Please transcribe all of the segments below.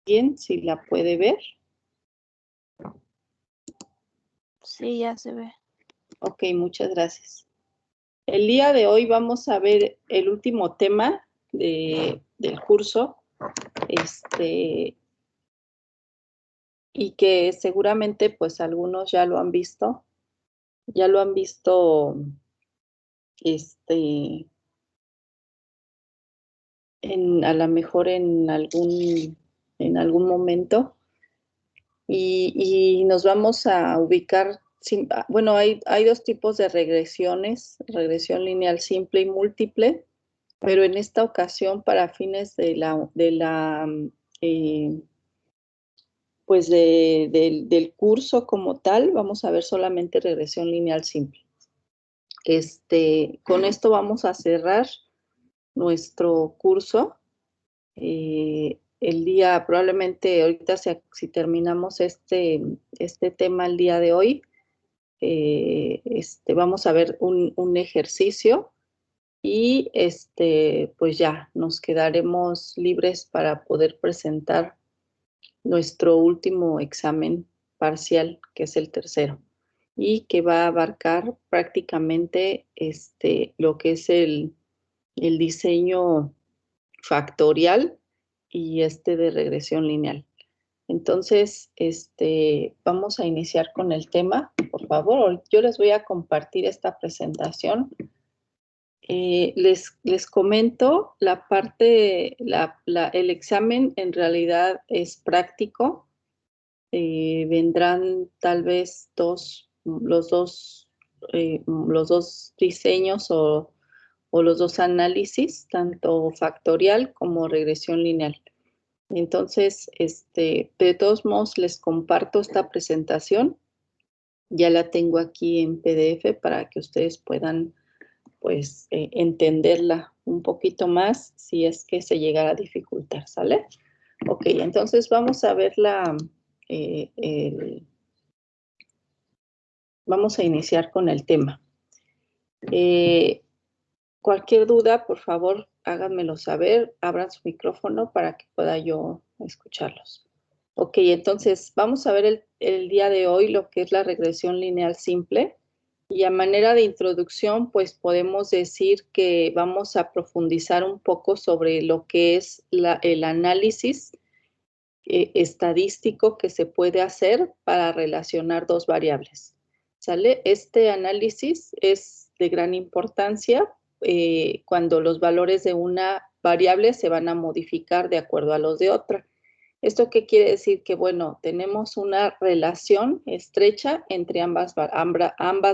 Bien, si la puede ver. Sí, ya se ve. Ok, muchas gracias. El día de hoy vamos a ver el último tema del curso, y que seguramente pues algunos ya lo han visto, este, a lo mejor en algún momento, y nos vamos a ubicar, bueno, hay dos tipos de regresiones, regresión lineal simple y múltiple, pero en esta ocasión para fines eh, pues del curso como tal, vamos a ver solamente regresión lineal simple. Con esto vamos a cerrar nuestro curso. El día, probablemente ahorita si terminamos este tema el día de hoy, vamos a ver un ejercicio y pues ya nos quedaremos libres para poder presentar nuestro último examen parcial, que es el tercero, y que va a abarcar prácticamente lo que es el diseño factorial y de regresión lineal. Entonces, vamos a iniciar con el tema, por favor. Yo les voy a compartir esta presentación. Les comento, el examen en realidad es práctico. Vendrán tal vez los dos diseños o los dos análisis, tanto factorial como regresión lineal. Entonces, de todos modos, les comparto esta presentación. Ya la tengo aquí en PDF para que ustedes puedan, pues, entenderla un poquito más si es que se llegara a dificultar, ¿sale? Ok, entonces vamos a ver vamos a iniciar con el tema. Cualquier duda, por favor, háganmelo saber, abran su micrófono para que pueda yo escucharlos. Ok, entonces vamos a ver el día de hoy lo que es la regresión lineal simple. Y a manera de introducción, pues podemos decir que vamos a profundizar un poco sobre lo que es el análisis estadístico que se puede hacer para relacionar dos variables. ¿Sale? Este análisis es de gran importancia cuando los valores de una variable se van a modificar de acuerdo a los de otra. ¿Esto qué quiere decir? Que, bueno, tenemos una relación estrecha entre ambas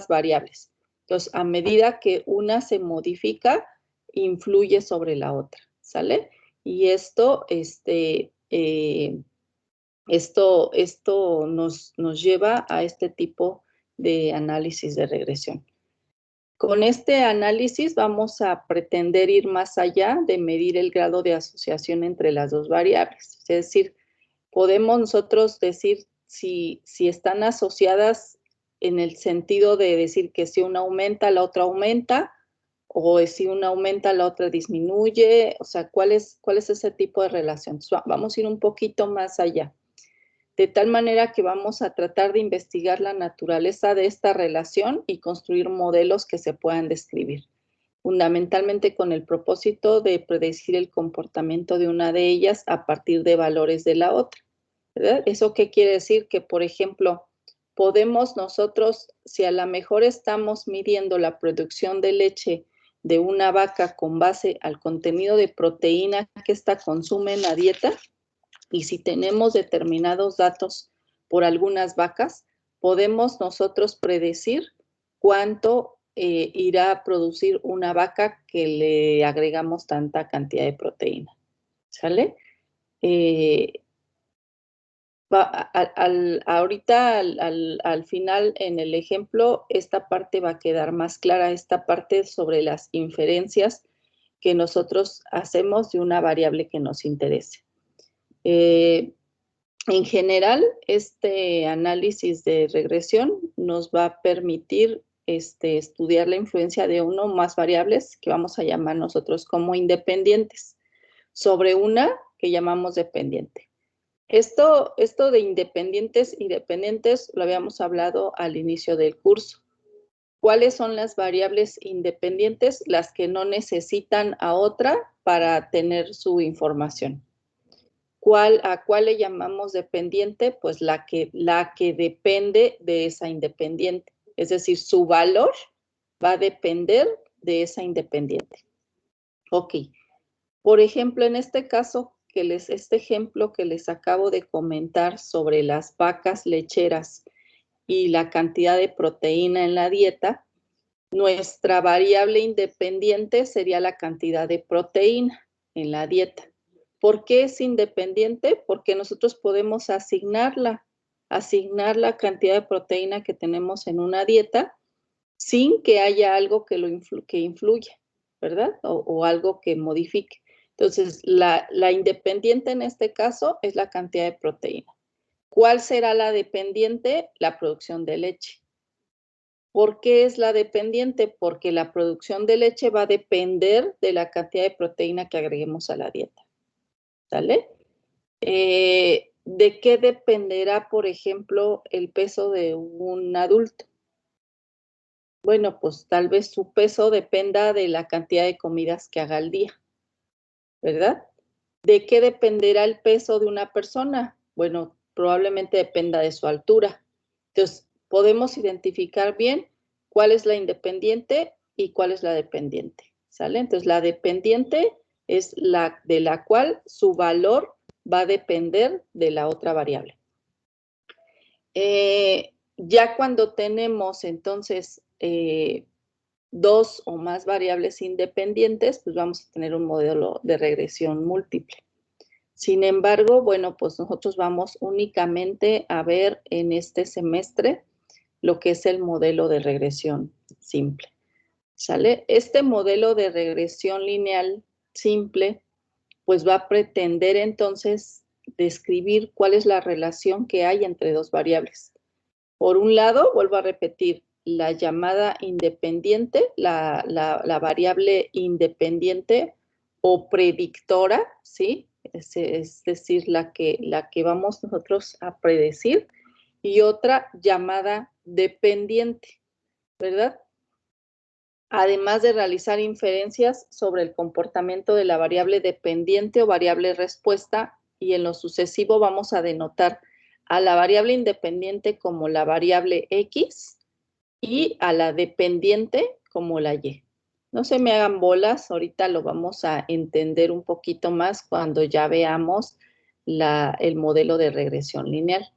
variables. Entonces, a medida que una se modifica, influye sobre la otra, ¿sale? Y esto nos lleva a este tipo de análisis de regresión. Con este análisis vamos a pretender ir más allá de medir el grado de asociación entre las dos variables. Es decir, podemos nosotros decir si están asociadas en el sentido de decir que si una aumenta, la otra aumenta, o si una aumenta, la otra disminuye. O sea, ¿cuál es ese tipo de relación? Vamos a ir un poquito más allá. De tal manera que vamos a tratar de investigar la naturaleza de esta relación y construir modelos que se puedan describir, fundamentalmente con el propósito de predecir el comportamiento de una de ellas a partir de valores de la otra, ¿verdad? ¿Eso qué quiere decir? Que, por ejemplo, podemos nosotros, si a lo mejor estamos midiendo la producción de leche de una vaca con base al contenido de proteína que ésta consume en la dieta, y si tenemos determinados datos por algunas vacas, podemos nosotros predecir cuánto irá a producir una vaca que le agregamos tanta cantidad de proteína, ¿sale? Ahorita al final en el ejemplo, esta parte va a quedar más clara, esta parte sobre las inferencias que nosotros hacemos de una variable que nos interese. En general, este análisis de regresión nos va a permitir estudiar la influencia de uno o más variables que vamos a llamar nosotros como independientes sobre una que llamamos dependiente. Esto de independientes y dependientes lo habíamos hablado al inicio del curso. ¿Cuáles son las variables independientes? Las que no necesitan a otra para tener su información. ¿A cuál le llamamos dependiente? Pues la que depende de esa independiente. Es decir, su valor va a depender de esa independiente. Ok. Por ejemplo, en este caso, este ejemplo que les acabo de comentar sobre las vacas lecheras y la cantidad de proteína en la dieta, nuestra variable independiente sería la cantidad de proteína en la dieta. ¿Por qué es independiente? Porque nosotros podemos asignar la cantidad de proteína que tenemos en una dieta sin que haya algo que influya, ¿verdad? O algo que modifique. Entonces, la independiente en este caso es la cantidad de proteína. ¿Cuál será la dependiente? La producción de leche. ¿Por qué es la dependiente? Porque la producción de leche va a depender de la cantidad de proteína que agreguemos a la dieta. ¿Sale? ¿De qué dependerá, por ejemplo, el peso de un adulto? Bueno, pues tal vez su peso dependa de la cantidad de comidas que haga al día, ¿verdad? ¿De qué dependerá el peso de una persona? Bueno, probablemente dependa de su altura. Entonces, podemos identificar bien cuál es la independiente y cuál es la dependiente, ¿sale? Entonces, la dependiente es la de la cual su valor va a depender de la otra variable. Ya cuando tenemos entonces dos o más variables independientes, pues vamos a tener un modelo de regresión múltiple. Sin embargo, bueno, pues nosotros vamos únicamente a ver en este semestre lo que es el modelo de regresión simple. ¿Sale? Este modelo de regresión lineal simple, pues va a pretender entonces describir cuál es la relación que hay entre dos variables. Por un lado, vuelvo a repetir, la llamada independiente, la variable independiente o predictora, ¿sí? Es decir, la que vamos nosotros a predecir, y otra llamada dependiente, ¿verdad? Además de realizar inferencias sobre el comportamiento de la variable dependiente o variable respuesta, y en lo sucesivo vamos a denotar a la variable independiente como la variable X y a la dependiente como la Y. No se me hagan bolas, ahorita lo vamos a entender un poquito más cuando ya veamos el modelo de regresión lineal.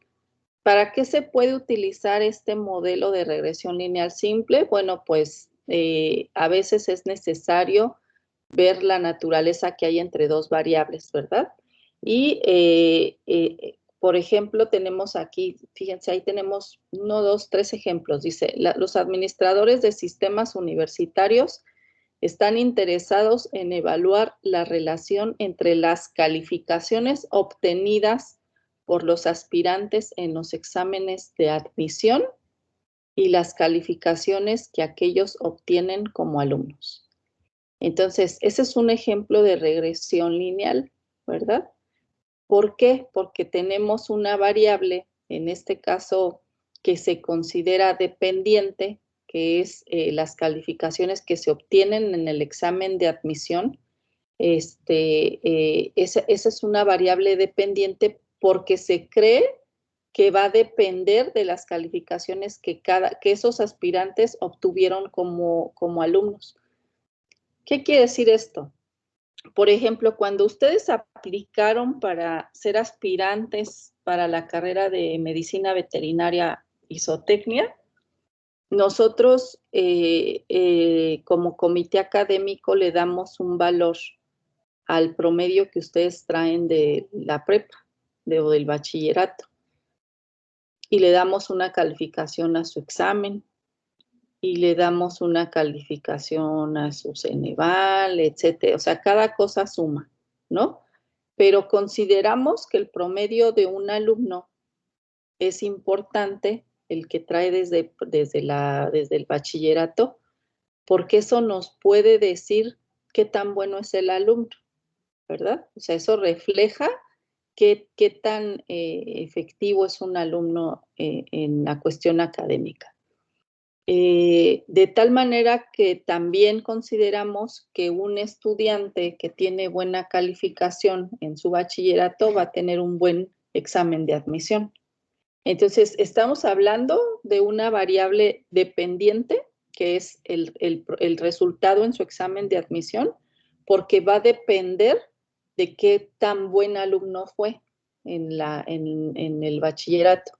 ¿Para qué se puede utilizar este modelo de regresión lineal simple? Bueno, pues a veces es necesario ver la naturaleza que hay entre dos variables, ¿verdad? Y, por ejemplo, tenemos aquí, fíjense, ahí tenemos 1, 2, 3 ejemplos. Dice, los administradores de sistemas universitarios están interesados en evaluar la relación entre las calificaciones obtenidas por los aspirantes en los exámenes de admisión y las calificaciones que aquellos obtienen como alumnos. Entonces, ese es un ejemplo de regresión lineal, ¿verdad? ¿Por qué? Porque tenemos una variable, en este caso, que se considera dependiente, que es las calificaciones que se obtienen en el examen de admisión. Esa es una variable dependiente porque se cree que va a depender de las calificaciones que esos aspirantes obtuvieron como alumnos. ¿Qué quiere decir esto? Por ejemplo, cuando ustedes aplicaron para ser aspirantes para la carrera de medicina veterinaria y zootecnia, nosotros como comité académico le damos un valor al promedio que ustedes traen de la prepa o del bachillerato y le damos una calificación a su examen y le damos una calificación a su Ceneval, etcétera. O sea, cada cosa suma, ¿no? Pero consideramos que el promedio de un alumno es importante, el que trae desde el bachillerato, porque eso nos puede decir qué tan bueno es el alumno, ¿verdad? O sea, eso refleja qué tan efectivo es un alumno en la cuestión académica. De tal manera que también consideramos que un estudiante que tiene buena calificación en su bachillerato va a tener un buen examen de admisión. Entonces, estamos hablando de una variable dependiente, que es el resultado en su examen de admisión, porque va a depender de qué tan buen alumno fue en el bachillerato.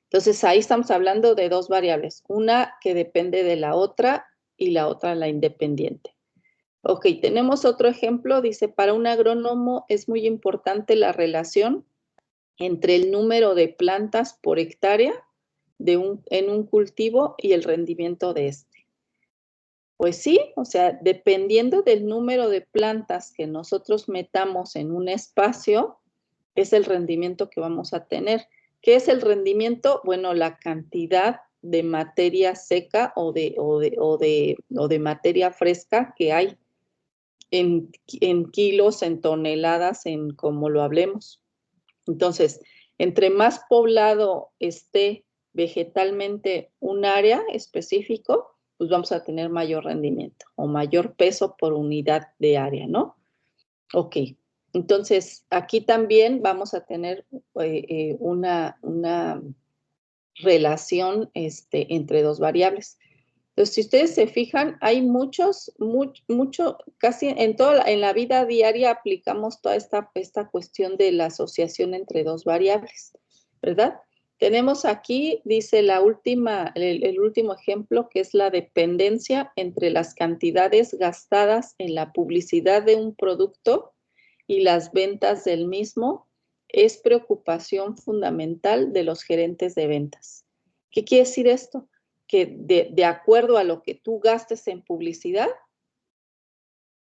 Entonces, ahí estamos hablando de dos variables, una que depende de la otra y la otra la independiente. Ok, tenemos otro ejemplo, dice, para un agrónomo es muy importante la relación entre el número de plantas por hectárea en un cultivo y el rendimiento de este. Pues sí, o sea, dependiendo del número de plantas que nosotros metamos en un espacio, es el rendimiento que vamos a tener. ¿Qué es el rendimiento? Bueno, la cantidad de materia seca o de materia fresca que hay en kilos, en toneladas, en como lo hablemos. Entonces, entre más poblado esté vegetalmente un área específico, pues vamos a tener mayor rendimiento o mayor peso por unidad de área, ¿no? Ok, entonces aquí también vamos a tener una relación entre dos variables. Entonces, si ustedes se fijan, hay casi en la vida diaria aplicamos toda esta cuestión de la asociación entre dos variables, ¿verdad? Tenemos aquí, dice el último ejemplo, que es la dependencia entre las cantidades gastadas en la publicidad de un producto y las ventas del mismo, es preocupación fundamental de los gerentes de ventas. ¿Qué quiere decir esto? Que de acuerdo a lo que tú gastes en publicidad,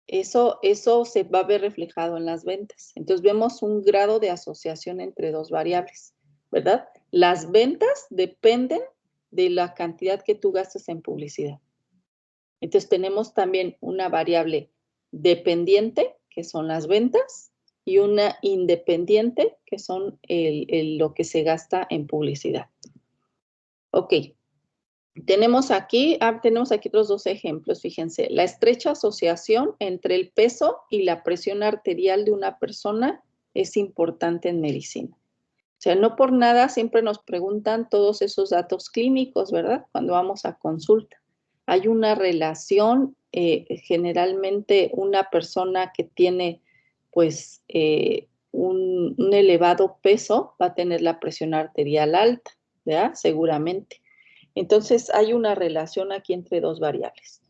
eso se va a ver reflejado en las ventas. Entonces vemos un grado de asociación entre dos variables, ¿verdad? Las ventas dependen de la cantidad que tú gastes en publicidad. Entonces tenemos también una variable dependiente, que son las ventas, y una independiente, que son lo que se gasta en publicidad. Ok. Tenemos aquí otros dos ejemplos, fíjense. La estrecha asociación entre el peso y la presión arterial de una persona es importante en medicina. O sea, no por nada siempre nos preguntan todos esos datos clínicos, ¿verdad? Cuando vamos a consulta. Hay una relación, generalmente una persona que tiene, pues, un elevado peso va a tener la presión arterial alta, ¿verdad? Seguramente. Entonces, hay una relación aquí entre dos variables.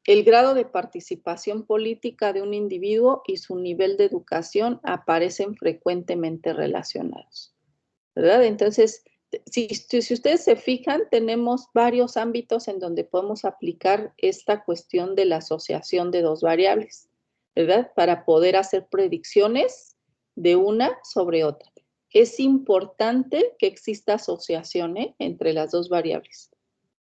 El grado de participación política de un individuo y su nivel de educación aparecen frecuentemente relacionados, ¿verdad? Entonces, si ustedes se fijan, tenemos varios ámbitos en donde podemos aplicar esta cuestión de la asociación de dos variables, ¿verdad? Para poder hacer predicciones de una sobre otra. Es importante que exista asociación entre las dos variables.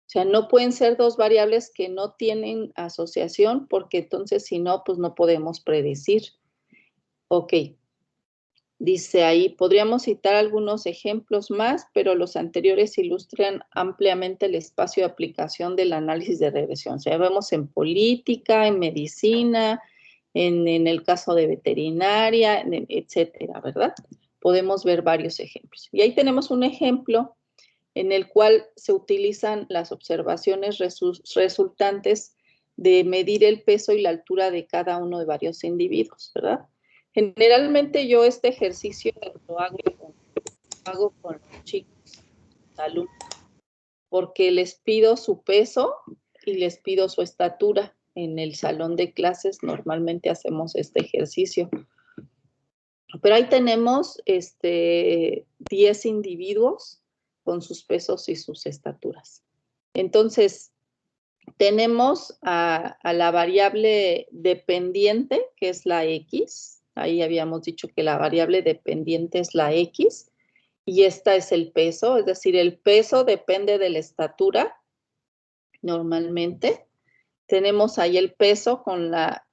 O sea, no pueden ser dos variables que no tienen asociación, porque entonces si no, pues no podemos predecir. Ok. Dice ahí, podríamos citar algunos ejemplos más, pero los anteriores ilustran ampliamente el espacio de aplicación del análisis de regresión. O sea, vemos en política, en medicina, en el caso de veterinaria, etcétera, ¿verdad? Podemos ver varios ejemplos. Y ahí tenemos un ejemplo en el cual se utilizan las observaciones resultantes de medir el peso y la altura de cada uno de varios individuos, ¿verdad? Generalmente yo este ejercicio lo hago con los chicos, alumnos, porque les pido su peso y les pido su estatura. En el salón de clases normalmente hacemos este ejercicio. Pero ahí tenemos 10 individuos con sus pesos y sus estaturas. Entonces, tenemos a la variable dependiente, que es la X. Ahí habíamos dicho que la variable dependiente es la X. Y esta es el peso, es decir, el peso depende de la estatura, normalmente. Tenemos ahí el peso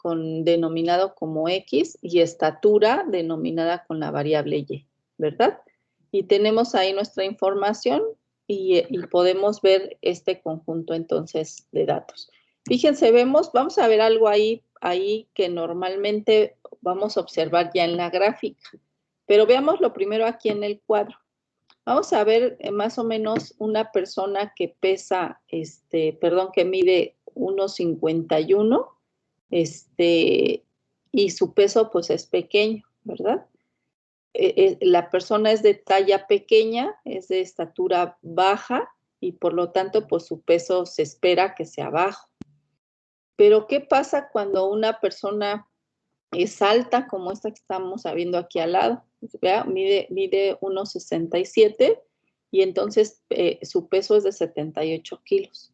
denominado como X y estatura denominada con la variable Y, ¿verdad? Y tenemos ahí nuestra información y podemos ver este conjunto entonces de datos. Fíjense, vamos a ver algo ahí que normalmente vamos a observar ya en la gráfica, pero veámoslo primero aquí en el cuadro. Vamos a ver más o menos una persona que pesa, que mide 1,51, y su peso pues es pequeño, ¿verdad? La persona es de talla pequeña, es de estatura baja y por lo tanto pues su peso se espera que sea bajo. Pero ¿qué pasa cuando una persona es alta, como esta que estamos viendo aquí al lado? Vea, mide 1,67 y entonces su peso es de 78 kilos.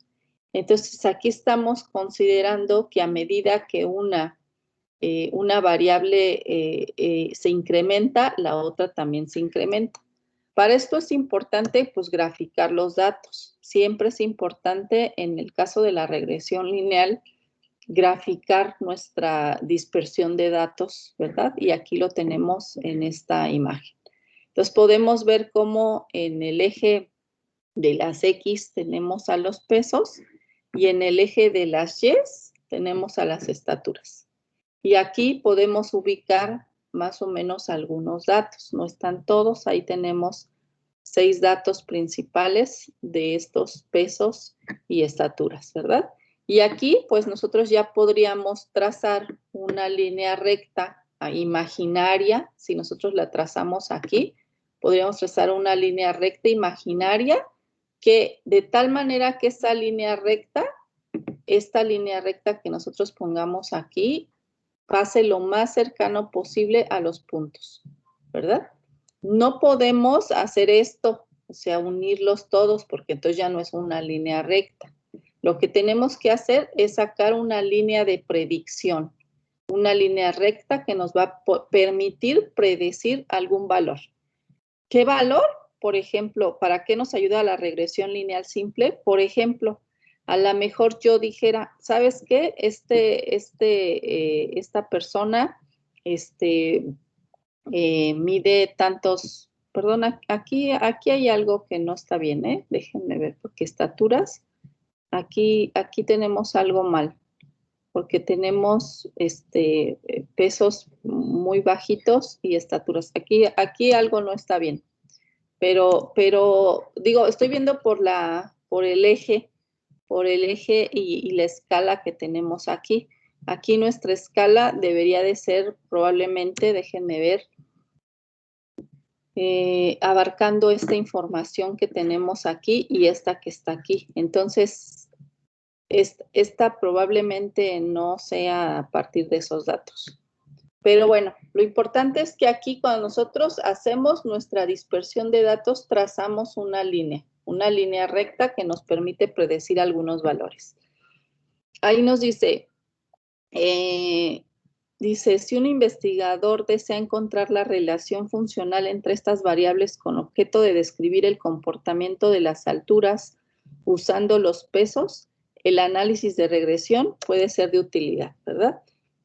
Entonces aquí estamos considerando que a medida que una variable se incrementa, la otra también se incrementa. Para esto es importante pues graficar los datos. Siempre es importante en el caso de la regresión lineal graficar nuestra dispersión de datos, ¿verdad? Y aquí lo tenemos en esta imagen. Entonces podemos ver cómo en el eje de las X tenemos a los pesos y en el eje de las Y tenemos a las estaturas. Y aquí podemos ubicar más o menos algunos datos. No están todos, ahí tenemos 6 datos principales de estos pesos y estaturas, ¿verdad? Y aquí, pues nosotros ya podríamos trazar una línea recta imaginaria. Si nosotros la trazamos aquí, podríamos trazar una línea recta imaginaria que de tal manera que esta línea recta que nosotros pongamos aquí, pase lo más cercano posible a los puntos, ¿verdad? No podemos hacer esto, o sea, unirlos todos, porque entonces ya no es una línea recta. Lo que tenemos que hacer es sacar una línea de predicción, una línea recta que nos va a permitir predecir algún valor. ¿Qué valor? Por ejemplo, ¿para qué nos ayuda la regresión lineal simple? Por ejemplo, a lo mejor yo dijera, ¿sabes qué? Esta persona mide tantos, perdón, aquí hay algo que no está bien, ¿eh? Déjenme ver, porque estaturas, aquí tenemos algo mal, porque tenemos pesos muy bajitos y estaturas. Aquí algo no está bien. Pero digo, estoy viendo por el eje y la escala que tenemos aquí. Aquí nuestra escala debería de ser probablemente, déjenme ver, abarcando esta información que tenemos aquí y esta que está aquí. Entonces, esta probablemente no sea a partir de esos datos. Pero bueno, lo importante es que aquí cuando nosotros hacemos nuestra dispersión de datos, trazamos una línea recta que nos permite predecir algunos valores. Ahí nos dice, si un investigador desea encontrar la relación funcional entre estas variables con objeto de describir el comportamiento de las alturas usando los pesos, el análisis de regresión puede ser de utilidad, ¿verdad?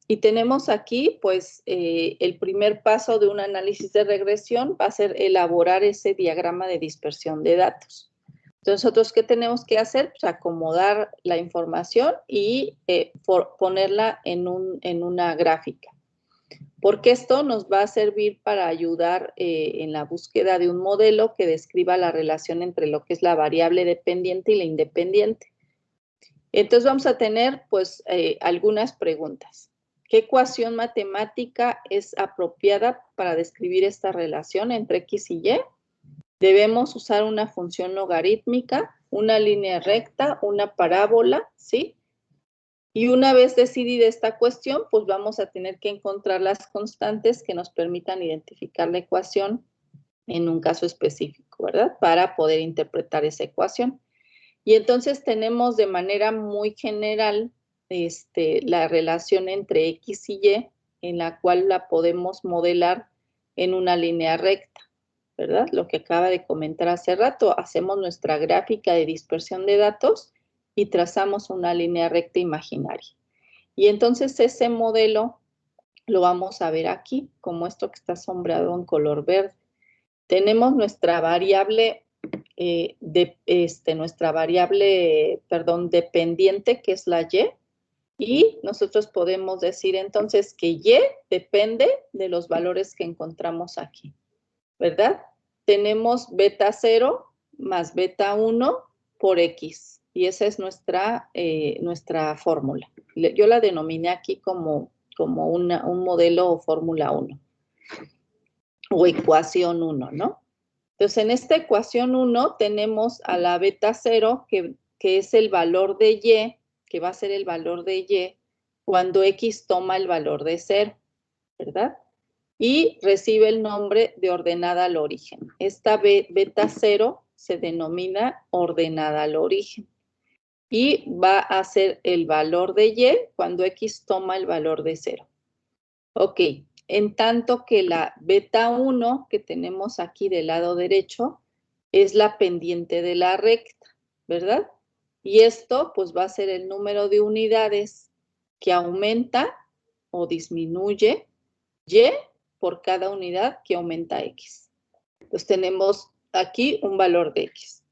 Y tenemos aquí, pues, el primer paso de un análisis de regresión va a ser elaborar ese diagrama de dispersión de datos. Entonces, nosotros, ¿qué tenemos que hacer? Pues acomodar la información y ponerla en una gráfica. Porque esto nos va a servir para ayudar en la búsqueda de un modelo que describa la relación entre lo que es la variable dependiente y la independiente. Entonces, vamos a tener, pues, algunas preguntas. ¿Qué ecuación matemática es apropiada para describir esta relación entre X y Y? Debemos usar una función logarítmica, una línea recta, una parábola, ¿sí? Y una vez decidida esta cuestión, pues vamos a tener que encontrar las constantes que nos permitan identificar la ecuación en un caso específico, ¿verdad? Para poder interpretar esa ecuación. Y entonces tenemos de manera muy general la relación entre X y Y, en la cual la podemos modelar en una línea recta, ¿verdad? Lo que acaba de comentar hace rato, hacemos nuestra gráfica de dispersión de datos y trazamos una línea recta imaginaria. Y entonces ese modelo lo vamos a ver aquí, como esto que está sombreado en color verde. Tenemos nuestra variable, dependiente, que es la y nosotros podemos decir entonces que Y depende de los valores que encontramos aquí, ¿verdad? Tenemos beta 0 más beta 1 por X, y esa es nuestra fórmula. Yo la denominé aquí como un modelo o fórmula 1 o ecuación 1, ¿no? Entonces, en esta ecuación 1 tenemos a la beta 0, que es el valor de Y, que va a ser el valor de Y cuando X toma el valor de 0, ¿verdad? Y recibe el nombre de ordenada al origen. Esta beta 0 se denomina ordenada al origen. Y va a ser el valor de Y cuando X toma el valor de 0. Ok, en tanto que la beta 1 que tenemos aquí del lado derecho es la pendiente de la recta, ¿verdad? Y esto pues va a ser el número de unidades que aumenta o disminuye Y por cada unidad que aumenta X. Entonces tenemos aquí un valor de X.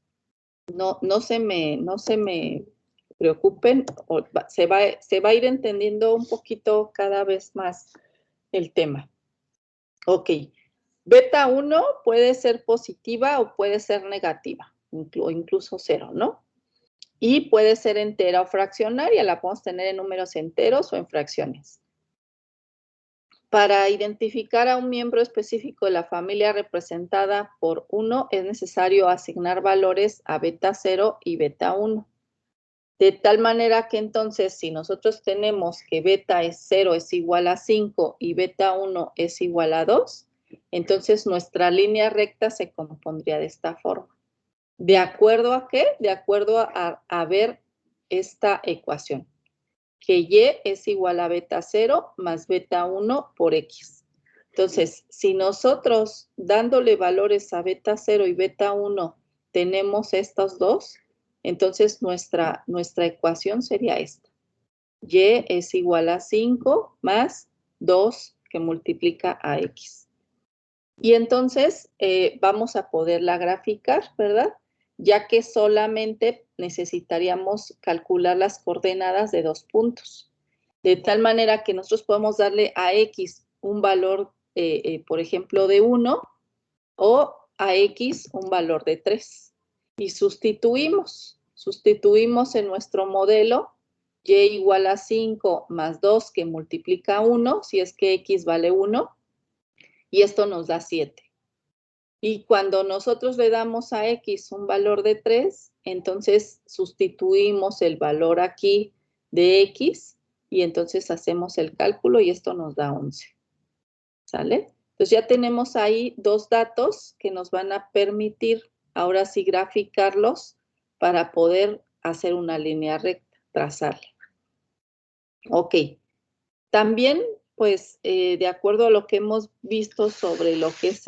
No se me preocupen, se va a ir entendiendo un poquito cada vez más el tema. Ok, beta 1 puede ser positiva o puede ser negativa, incluso 0, ¿no? Y puede ser entera o fraccionaria, la podemos tener en números enteros o en fracciones. Para identificar a un miembro específico de la familia representada por 1, es necesario asignar valores a beta 0 y beta 1. De tal manera que entonces, si nosotros tenemos que beta 0 es igual a 5 y beta 1 es igual a 2, entonces nuestra línea recta se compondría de esta forma. ¿De acuerdo a qué? De acuerdo a ver esta ecuación, que Y es igual a beta 0 más beta 1 por X. Entonces, si nosotros dándole valores a beta 0 y beta 1 tenemos estos dos, entonces nuestra ecuación sería esta. Y es igual a 5 más 2 que multiplica a X. Y entonces vamos a poderla graficar, ¿verdad? Ya que solamente necesitaríamos calcular las coordenadas de 2 puntos. De tal manera que nosotros podemos darle a X un valor, por ejemplo, de 1 o a X un valor de 3. Y sustituimos en nuestro modelo Y igual a 5 más 2 que multiplica 1, si es que X vale 1, y esto nos da 7. Y cuando nosotros le damos a X un valor de 3, entonces sustituimos el valor aquí de X y entonces hacemos el cálculo y esto nos da 11. ¿Sale? Entonces ya tenemos ahí dos datos que nos van a permitir ahora sí graficarlos para poder hacer una línea recta, trazarla. Ok. También, pues, de acuerdo a lo que hemos visto sobre lo que es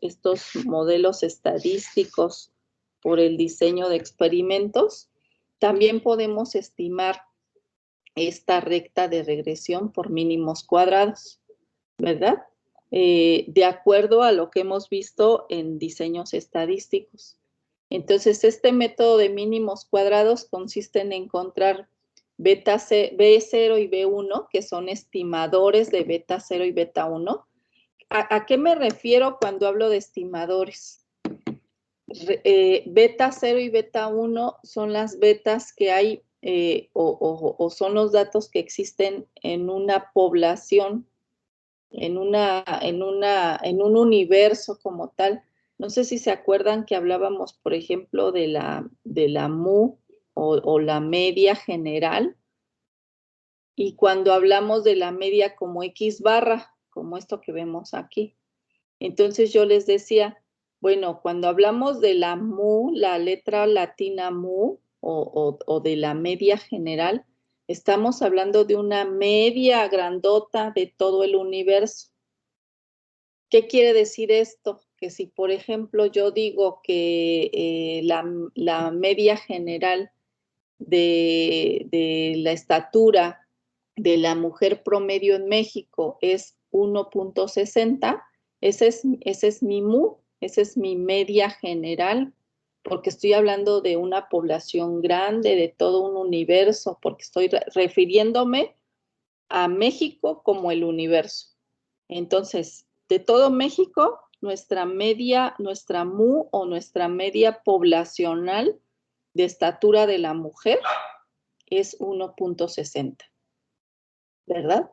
estos modelos estadísticos por el diseño de experimentos, también podemos estimar esta recta de regresión por mínimos cuadrados, ¿verdad? De acuerdo a lo que hemos visto en diseños estadísticos. Entonces, este método de mínimos cuadrados consiste en encontrar B0 y B1, que son estimadores de beta 0 y beta 1. ¿A qué me refiero cuando hablo de estimadores? Beta 0 y beta 1 son las betas que hay o son los datos que existen en una población, en un universo como tal. No sé si se acuerdan que hablábamos, por ejemplo, de la MU o la media general, y cuando hablamos de la media como X barra, como esto que vemos aquí. Entonces yo les decía, bueno, cuando hablamos de la MU, la letra latina MU o de la media general, estamos hablando de una media grandota de todo el universo. ¿Qué quiere decir esto? que si, por ejemplo, yo digo que la media general de la estatura de la mujer promedio en México es 1.60, ese es mi MU, esa es mi media general, porque estoy hablando de una población grande, de todo un universo, porque estoy refiriéndome a México como el universo. Entonces, de todo México, nuestra MU o nuestra media poblacional de estatura de la mujer es 1.60, ¿verdad?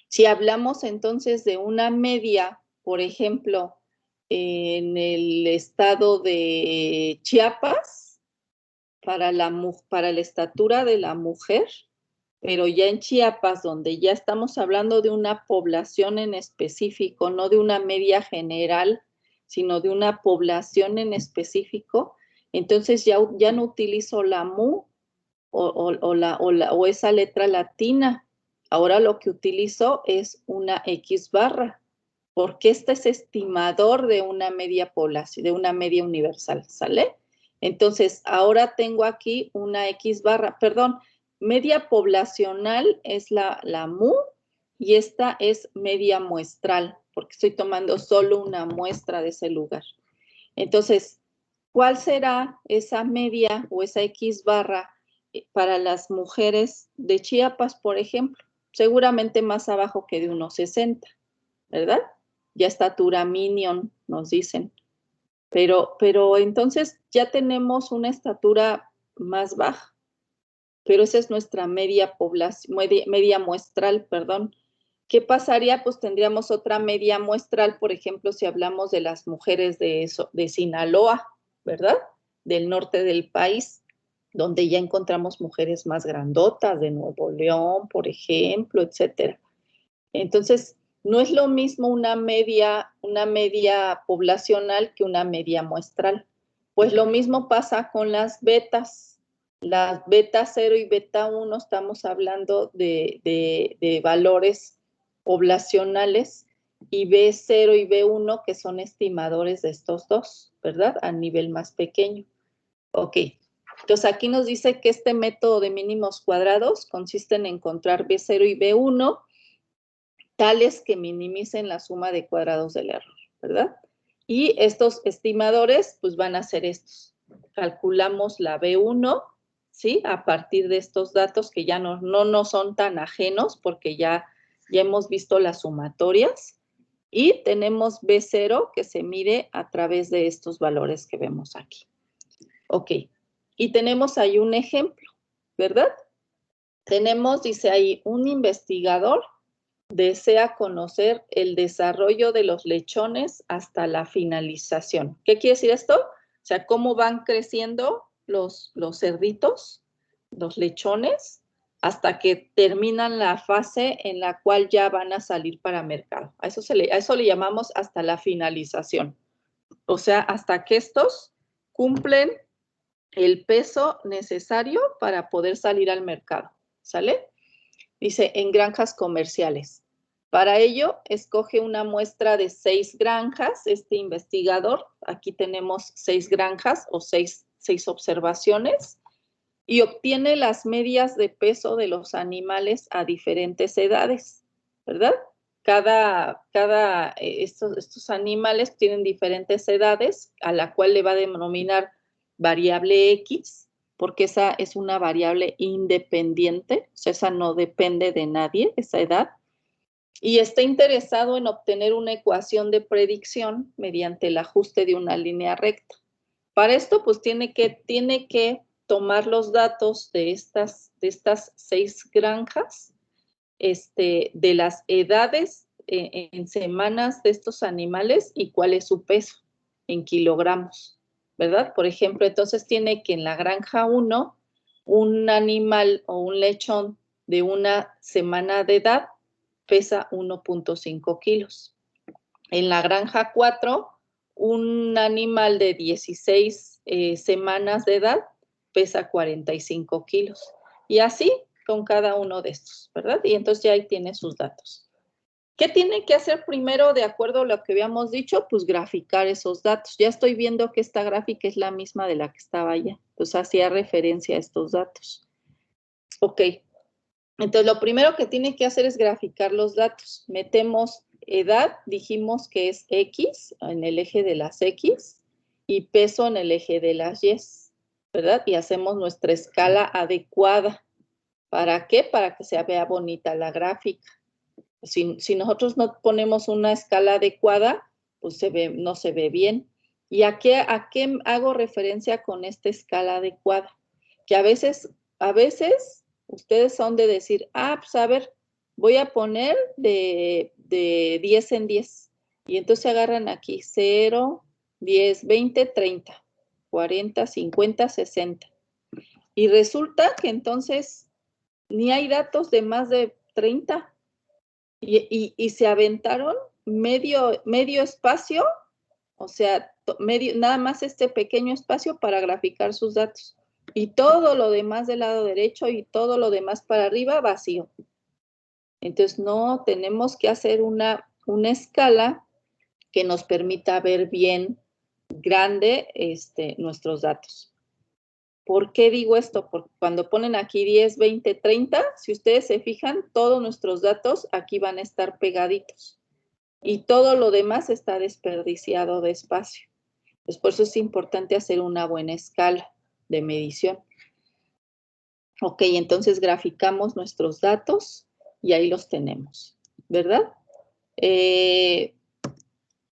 Si hablamos entonces de una media, por ejemplo, en el estado de Chiapas, para la estatura de la mujer, pero ya en Chiapas, donde ya estamos hablando de una población en específico, no de una media general, sino de una población en específico, entonces ya no utilizo la MU o esa letra latina. Ahora lo que utilizo es una X barra, porque este es estimador de una media población, de una media universal, ¿sale? Entonces, ahora tengo aquí una X barra, perdón, media poblacional es la MU y esta es media muestral, porque estoy tomando solo una muestra de ese lugar. Entonces, ¿cuál será esa media o esa X barra para las mujeres de Chiapas, por ejemplo? Seguramente más abajo que de 1.60, ¿verdad? Ya estatura minion, nos dicen. Pero entonces ya tenemos una estatura más baja, pero esa es nuestra media población, media muestral, perdón. ¿Qué pasaría? Pues tendríamos otra media muestral, por ejemplo, si hablamos de las mujeres de Sinaloa, ¿verdad? Del norte del país, donde ya encontramos mujeres más grandotas, de Nuevo León, por ejemplo, etcétera. Entonces, no es lo mismo una media poblacional que una media muestral. Pues lo mismo pasa con las betas. Las beta 0 y beta 1 estamos hablando de valores poblacionales y B0 y B1 que son estimadores de estos dos, ¿verdad? A nivel más pequeño. Ok. Entonces aquí nos dice que este método de mínimos cuadrados consiste en encontrar B0 y B1 tales que minimicen la suma de cuadrados del error, ¿verdad? Y estos estimadores, pues van a ser estos. Calculamos la B1, ¿sí? A partir de estos datos que ya no son tan ajenos porque ya hemos visto las sumatorias. Y tenemos B0 que se mide a través de estos valores que vemos aquí. Ok. Y tenemos ahí un ejemplo, ¿verdad? Tenemos, dice ahí, un investigador desea conocer el desarrollo de los lechones hasta la finalización. ¿Qué quiere decir esto? O sea, cómo van creciendo los cerditos, los lechones, hasta que terminan la fase en la cual ya van a salir para mercado. A eso le llamamos hasta la finalización. O sea, hasta que estos cumplen el peso necesario para poder salir al mercado. ¿Sale? Dice, en granjas comerciales. Para ello, escoge una muestra de 6 granjas, este investigador. Aquí tenemos 6 granjas o 6 observaciones y obtiene las medias de peso de los animales a diferentes edades, ¿verdad? Estos animales tienen diferentes edades a la cual le va a denominar variable X, porque esa es una variable independiente, o sea, esa no depende de nadie, esa edad, y está interesado en obtener una ecuación de predicción mediante el ajuste de una línea recta. Para esto, pues tiene que tomar los datos de estas 6 granjas, de las edades en semanas de estos animales y cuál es su peso en kilogramos, ¿verdad? Por ejemplo, entonces tiene que en la granja 1, un animal o un lechón de una semana de edad pesa 1.5 kilos. En la granja 4, un animal de 16 semanas de edad pesa 45 kilos. Y así con cada uno de estos, ¿verdad? Y entonces ya ahí tiene sus datos. ¿Qué tiene que hacer primero de acuerdo a lo que habíamos dicho? Pues graficar esos datos. Ya estoy viendo que esta gráfica es la misma de la que estaba allá. Entonces hacía referencia a estos datos. Ok. Entonces lo primero que tiene que hacer es graficar los datos. Metemos edad, dijimos que es X en el eje de las X y peso en el eje de las Y, ¿verdad? Y hacemos nuestra escala adecuada. ¿Para qué? Para que se vea bonita la gráfica. Si nosotros no ponemos una escala adecuada, pues no se ve bien. ¿Y a qué hago referencia con esta escala adecuada? Que a veces ustedes son de decir, pues a ver, voy a poner de 10 en 10. Y entonces agarran aquí 0, 10, 20, 30, 40, 50, 60. Y resulta que entonces ni hay datos de más de 30. Y se aventaron medio espacio, o sea, nada más este pequeño espacio para graficar sus datos. Y todo lo demás del lado derecho y todo lo demás para arriba vacío. Entonces, no, tenemos que hacer una escala que nos permita ver bien grande nuestros datos. ¿Por qué digo esto? Porque cuando ponen aquí 10, 20, 30, si ustedes se fijan, todos nuestros datos aquí van a estar pegaditos. Y todo lo demás está desperdiciado de espacio. Pues por eso es importante hacer una buena escala de medición. Ok, entonces graficamos nuestros datos y ahí los tenemos, ¿verdad?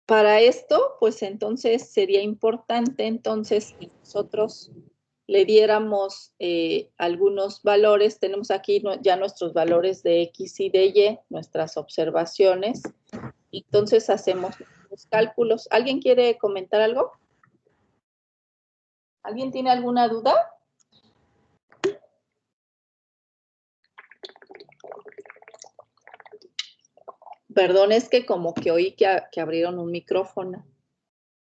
Para esto, pues entonces sería importante entonces que nosotros le diéramos algunos valores. Tenemos aquí ya nuestros valores de X y de Y, nuestras observaciones. Entonces hacemos los cálculos. ¿Alguien quiere comentar algo? ¿Alguien tiene alguna duda? Perdón, es que como que oí que abrieron un micrófono.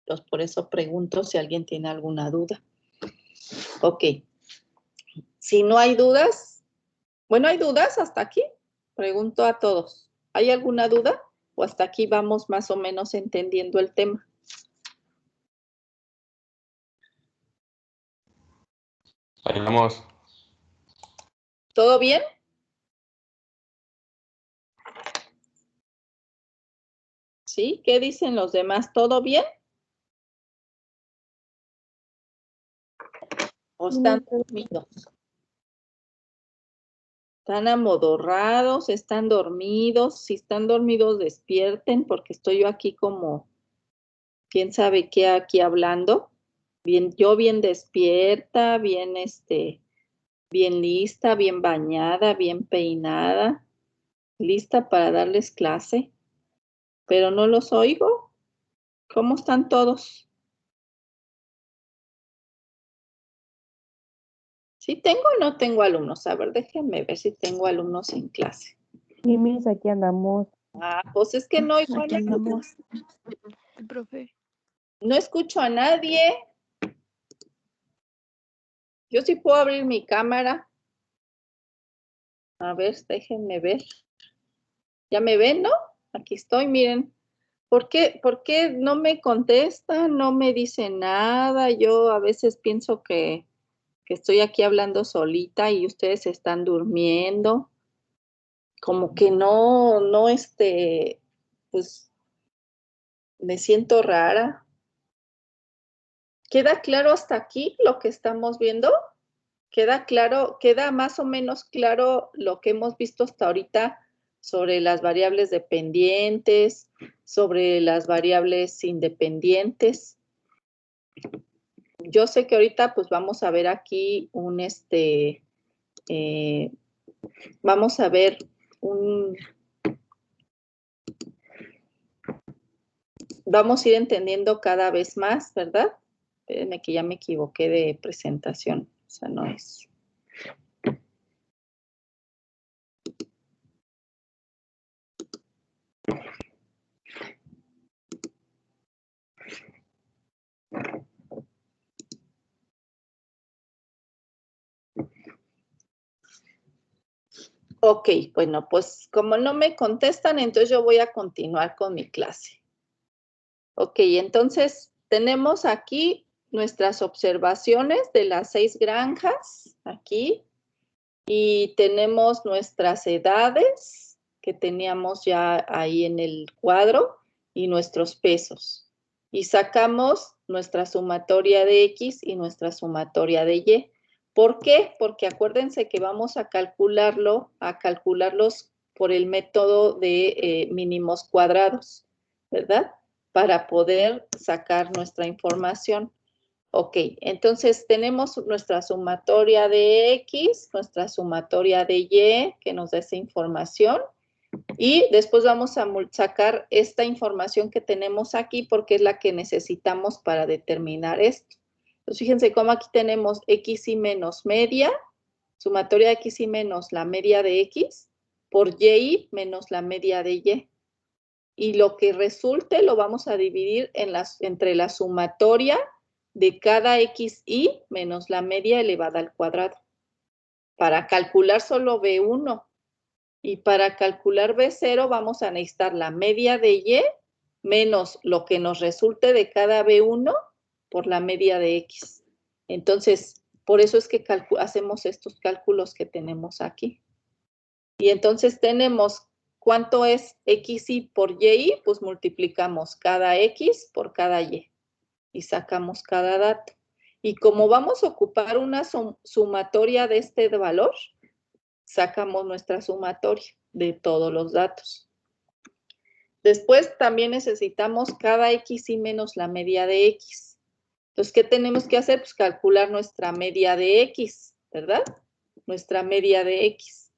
Entonces, por eso pregunto si alguien tiene alguna duda. Ok. Si no hay dudas, bueno, ¿hay dudas hasta aquí? Pregunto a todos. ¿Hay alguna duda? ¿O hasta aquí vamos más o menos entendiendo el tema? Ahí vamos. ¿Todo bien? ¿Sí? ¿Qué dicen los demás? ¿Todo bien? ¿O están dormidos? ¿Están amodorrados? ¿Están dormidos? Si están dormidos, despierten, porque estoy yo aquí como, quién sabe qué aquí hablando. Yo bien despierta, bien bien lista, bien bañada, bien peinada, lista para darles clase, pero no los oigo. ¿Cómo están todos? ¿Sí tengo o no tengo alumnos? A ver, déjenme ver si tengo alumnos en clase. Sí, Miss, aquí andamos. Pues es que no oigo a Aquí nadie. andamos. Profe. No escucho a nadie. Yo sí puedo abrir mi cámara. A ver, déjenme ver. ¿Ya me ven, no? Aquí estoy, miren. ¿Por qué no me contestan? No me dicen nada. Yo a veces pienso que estoy aquí hablando solita y ustedes están durmiendo. Como que no, pues me siento rara. ¿Queda claro hasta aquí lo que estamos viendo? ¿Queda claro, queda más o menos claro lo que hemos visto hasta ahorita sobre las variables dependientes, sobre las variables independientes? Yo sé que ahorita pues vamos a ver aquí vamos a ver vamos a ir entendiendo cada vez más, ¿verdad? Espérenme que ya me equivoqué de presentación, o sea, no es. Ok, bueno, pues como no me contestan, entonces yo voy a continuar con mi clase. Ok, entonces tenemos aquí nuestras observaciones de las 6 granjas, aquí, y tenemos nuestras edades que teníamos ya ahí en el cuadro y nuestros pesos. Y sacamos nuestra sumatoria de X y nuestra sumatoria de Y. ¿Por qué? Porque acuérdense que vamos a calcularlos por el método de mínimos cuadrados, ¿verdad? Para poder sacar nuestra información. Ok, entonces tenemos nuestra sumatoria de X, nuestra sumatoria de Y, que nos da esa información, y después vamos a sacar esta información que tenemos aquí porque es la que necesitamos para determinar esto. Entonces, fíjense cómo aquí tenemos X y menos media, sumatoria de X y menos la media de X, por Y menos la media de Y. Y lo que resulte lo vamos a dividir entre la sumatoria de cada xy menos la media elevada al cuadrado. Para calcular solo B1 y para calcular B0 vamos a necesitar la media de Y menos lo que nos resulte de cada B1 por la media de X. Entonces, por eso es que hacemos estos cálculos que tenemos aquí. Y entonces tenemos, ¿cuánto es xy por y? Pues multiplicamos cada x por cada y y sacamos cada dato. Y como vamos a ocupar una sumatoria de este valor, sacamos nuestra sumatoria de todos los datos. Después también necesitamos cada xy menos la media de x. Entonces, ¿qué tenemos que hacer? Pues calcular nuestra media de x, ¿verdad? Nuestra media de x.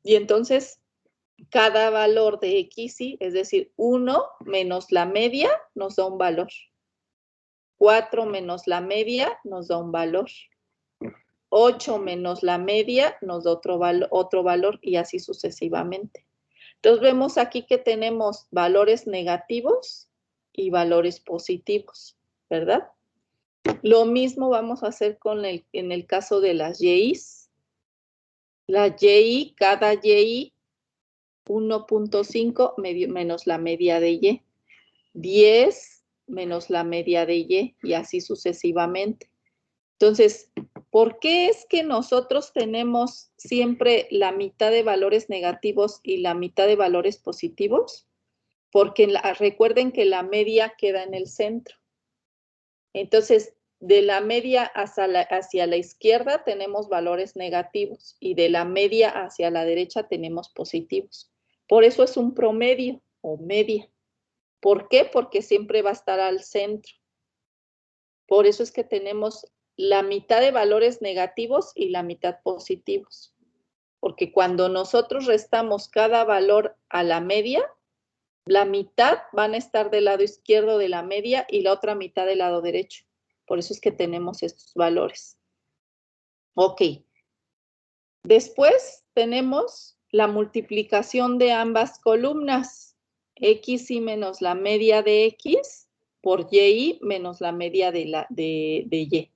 Y entonces, cada valor de xy, es decir, 1 menos la media, nos da un valor. 4 menos la media nos da un valor. 8 menos la media nos da otro valor y así sucesivamente. Entonces vemos aquí que tenemos valores negativos y valores positivos, ¿verdad? Lo mismo vamos a hacer en el caso de las yi's. La y, cada y, 1.5 menos la media de y. 10 menos la media de y así sucesivamente. Entonces, ¿por qué es que nosotros tenemos siempre la mitad de valores negativos y la mitad de valores positivos? Porque recuerden que la media queda en el centro. Entonces, de la media hacia la izquierda tenemos valores negativos y de la media hacia la derecha tenemos positivos. Por eso es un promedio o media. ¿Por qué? Porque siempre va a estar al centro. Por eso es que tenemos la mitad de valores negativos y la mitad positivos. Porque cuando nosotros restamos cada valor a la media, la mitad van a estar del lado izquierdo de la media y la otra mitad del lado derecho. Por eso es que tenemos estos valores. Ok. Después tenemos la multiplicación de ambas columnas. Xy menos la media de X por Y menos la media de Y.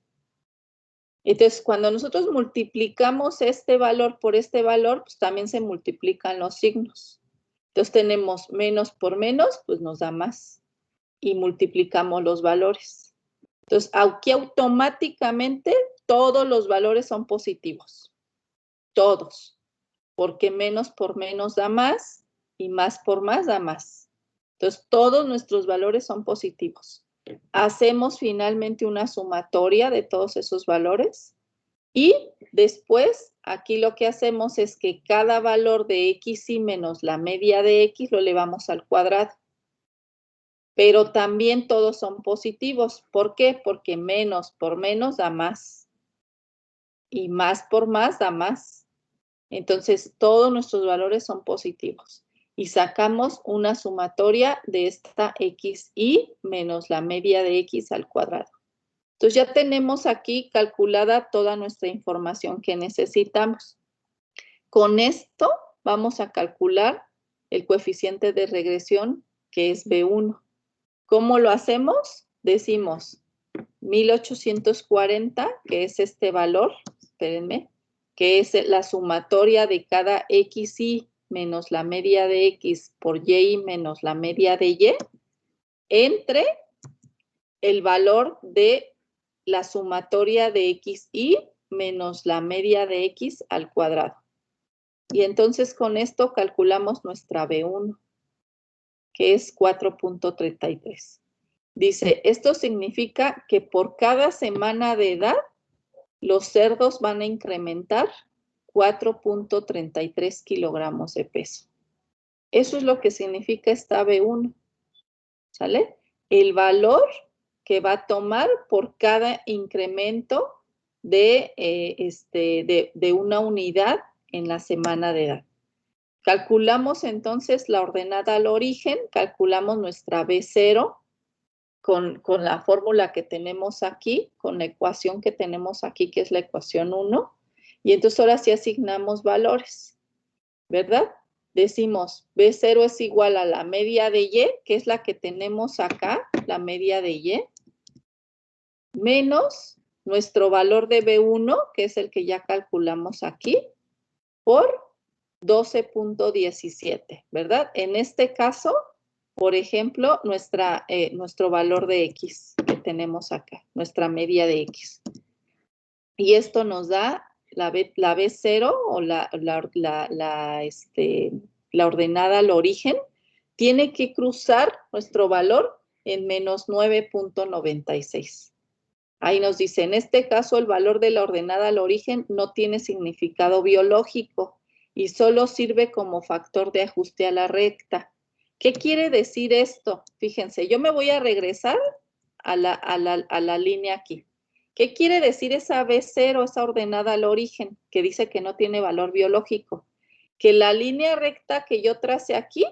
Entonces, cuando nosotros multiplicamos este valor por este valor, pues también se multiplican los signos. Entonces, tenemos menos por menos, pues nos da más. Y multiplicamos los valores. Entonces, aquí automáticamente todos los valores son positivos. Todos. Porque menos por menos da más y más por más da más. Entonces, todos nuestros valores son positivos. Hacemos finalmente una sumatoria de todos esos valores y después aquí lo que hacemos es que cada valor de xy menos la media de x lo elevamos al cuadrado. Pero también todos son positivos. ¿Por qué? Porque menos por menos da más y más por más da más. Entonces, todos nuestros valores son positivos. Y sacamos una sumatoria de esta xy menos la media de x al cuadrado. Entonces, ya tenemos aquí calculada toda nuestra información que necesitamos. Con esto vamos a calcular el coeficiente de regresión, que es B1. ¿Cómo lo hacemos? Decimos 1840, que es este valor, espérenme, que es la sumatoria de cada xy menos la media de x por y menos la media de y, entre el valor de la sumatoria de xy menos la media de x al cuadrado. Y entonces con esto calculamos nuestra B1, que es 4.33. Dice, esto significa que por cada semana de edad, los cerdos van a incrementar 4.33 kilogramos de peso. Eso es lo que significa esta B1, ¿sale? El valor que va a tomar por cada incremento de una unidad en la semana de edad. Calculamos entonces la ordenada al origen, calculamos nuestra B0 con la fórmula que tenemos aquí, con la ecuación que tenemos aquí, que es la ecuación 1, y entonces ahora sí asignamos valores, ¿verdad? Decimos B0 es igual a la media de Y, que es la que tenemos acá, la media de Y, menos nuestro valor de B1, que es el que ya calculamos aquí, por 12.17, ¿verdad? En este caso, por ejemplo, nuestro valor de X que tenemos acá, nuestra media de X. Y esto nos da la B0 o la ordenada al origen, tiene que cruzar nuestro valor en menos 9.96. Ahí nos dice, en este caso el valor de la ordenada al origen no tiene significado biológico y solo sirve como factor de ajuste a la recta. ¿Qué quiere decir esto? Fíjense, yo me voy a regresar a la línea aquí. ¿Qué quiere decir esa B0, esa ordenada al origen, que dice que no tiene valor biológico? Que la línea recta que yo trace aquí,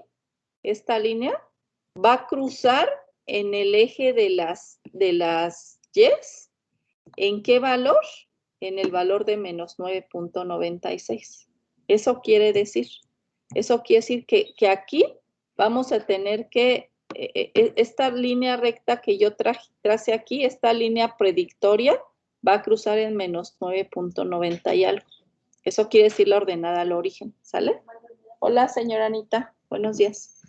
esta línea, va a cruzar en el eje de las Y's. ¿En qué valor? En el valor de menos 9.96. Eso quiere decir que aquí vamos a tener que, esta línea recta que yo trace aquí, esta línea predictoria, va a cruzar en menos 9.90 y algo. Eso quiere decir la ordenada al origen, ¿sale? Hola, señora Anita, buenos días.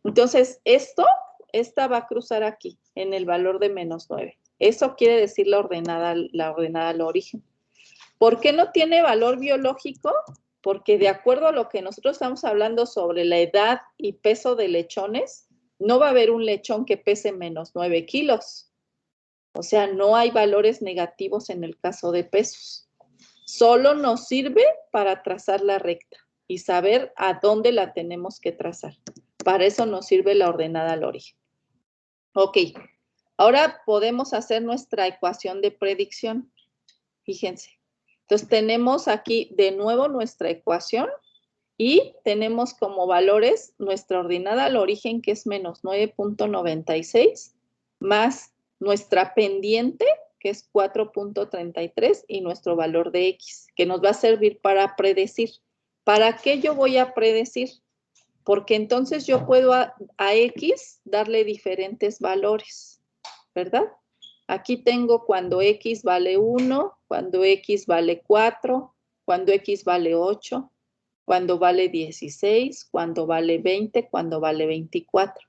Entonces, esta va a cruzar aquí, en el valor de menos 9. Eso quiere decir la ordenada al origen. ¿Por qué no tiene valor biológico? Porque de acuerdo a lo que nosotros estamos hablando sobre la edad y peso de lechones, no va a haber un lechón que pese menos 9 kilos. O sea, no hay valores negativos en el caso de pesos. Solo nos sirve para trazar la recta y saber a dónde la tenemos que trazar. Para eso nos sirve la ordenada al origen. Ok, ahora podemos hacer nuestra ecuación de predicción. Fíjense. Entonces tenemos aquí de nuevo nuestra ecuación y tenemos como valores nuestra ordenada al origen, que es menos 9.96, más nuestra pendiente, que es 4.33, y nuestro valor de X, que nos va a servir para predecir. ¿Para qué yo voy a predecir? Porque entonces yo puedo a X darle diferentes valores, ¿verdad? Aquí tengo cuando X vale 1, cuando X vale 4, cuando X vale 8, cuando vale 16, cuando vale 20, cuando vale 24.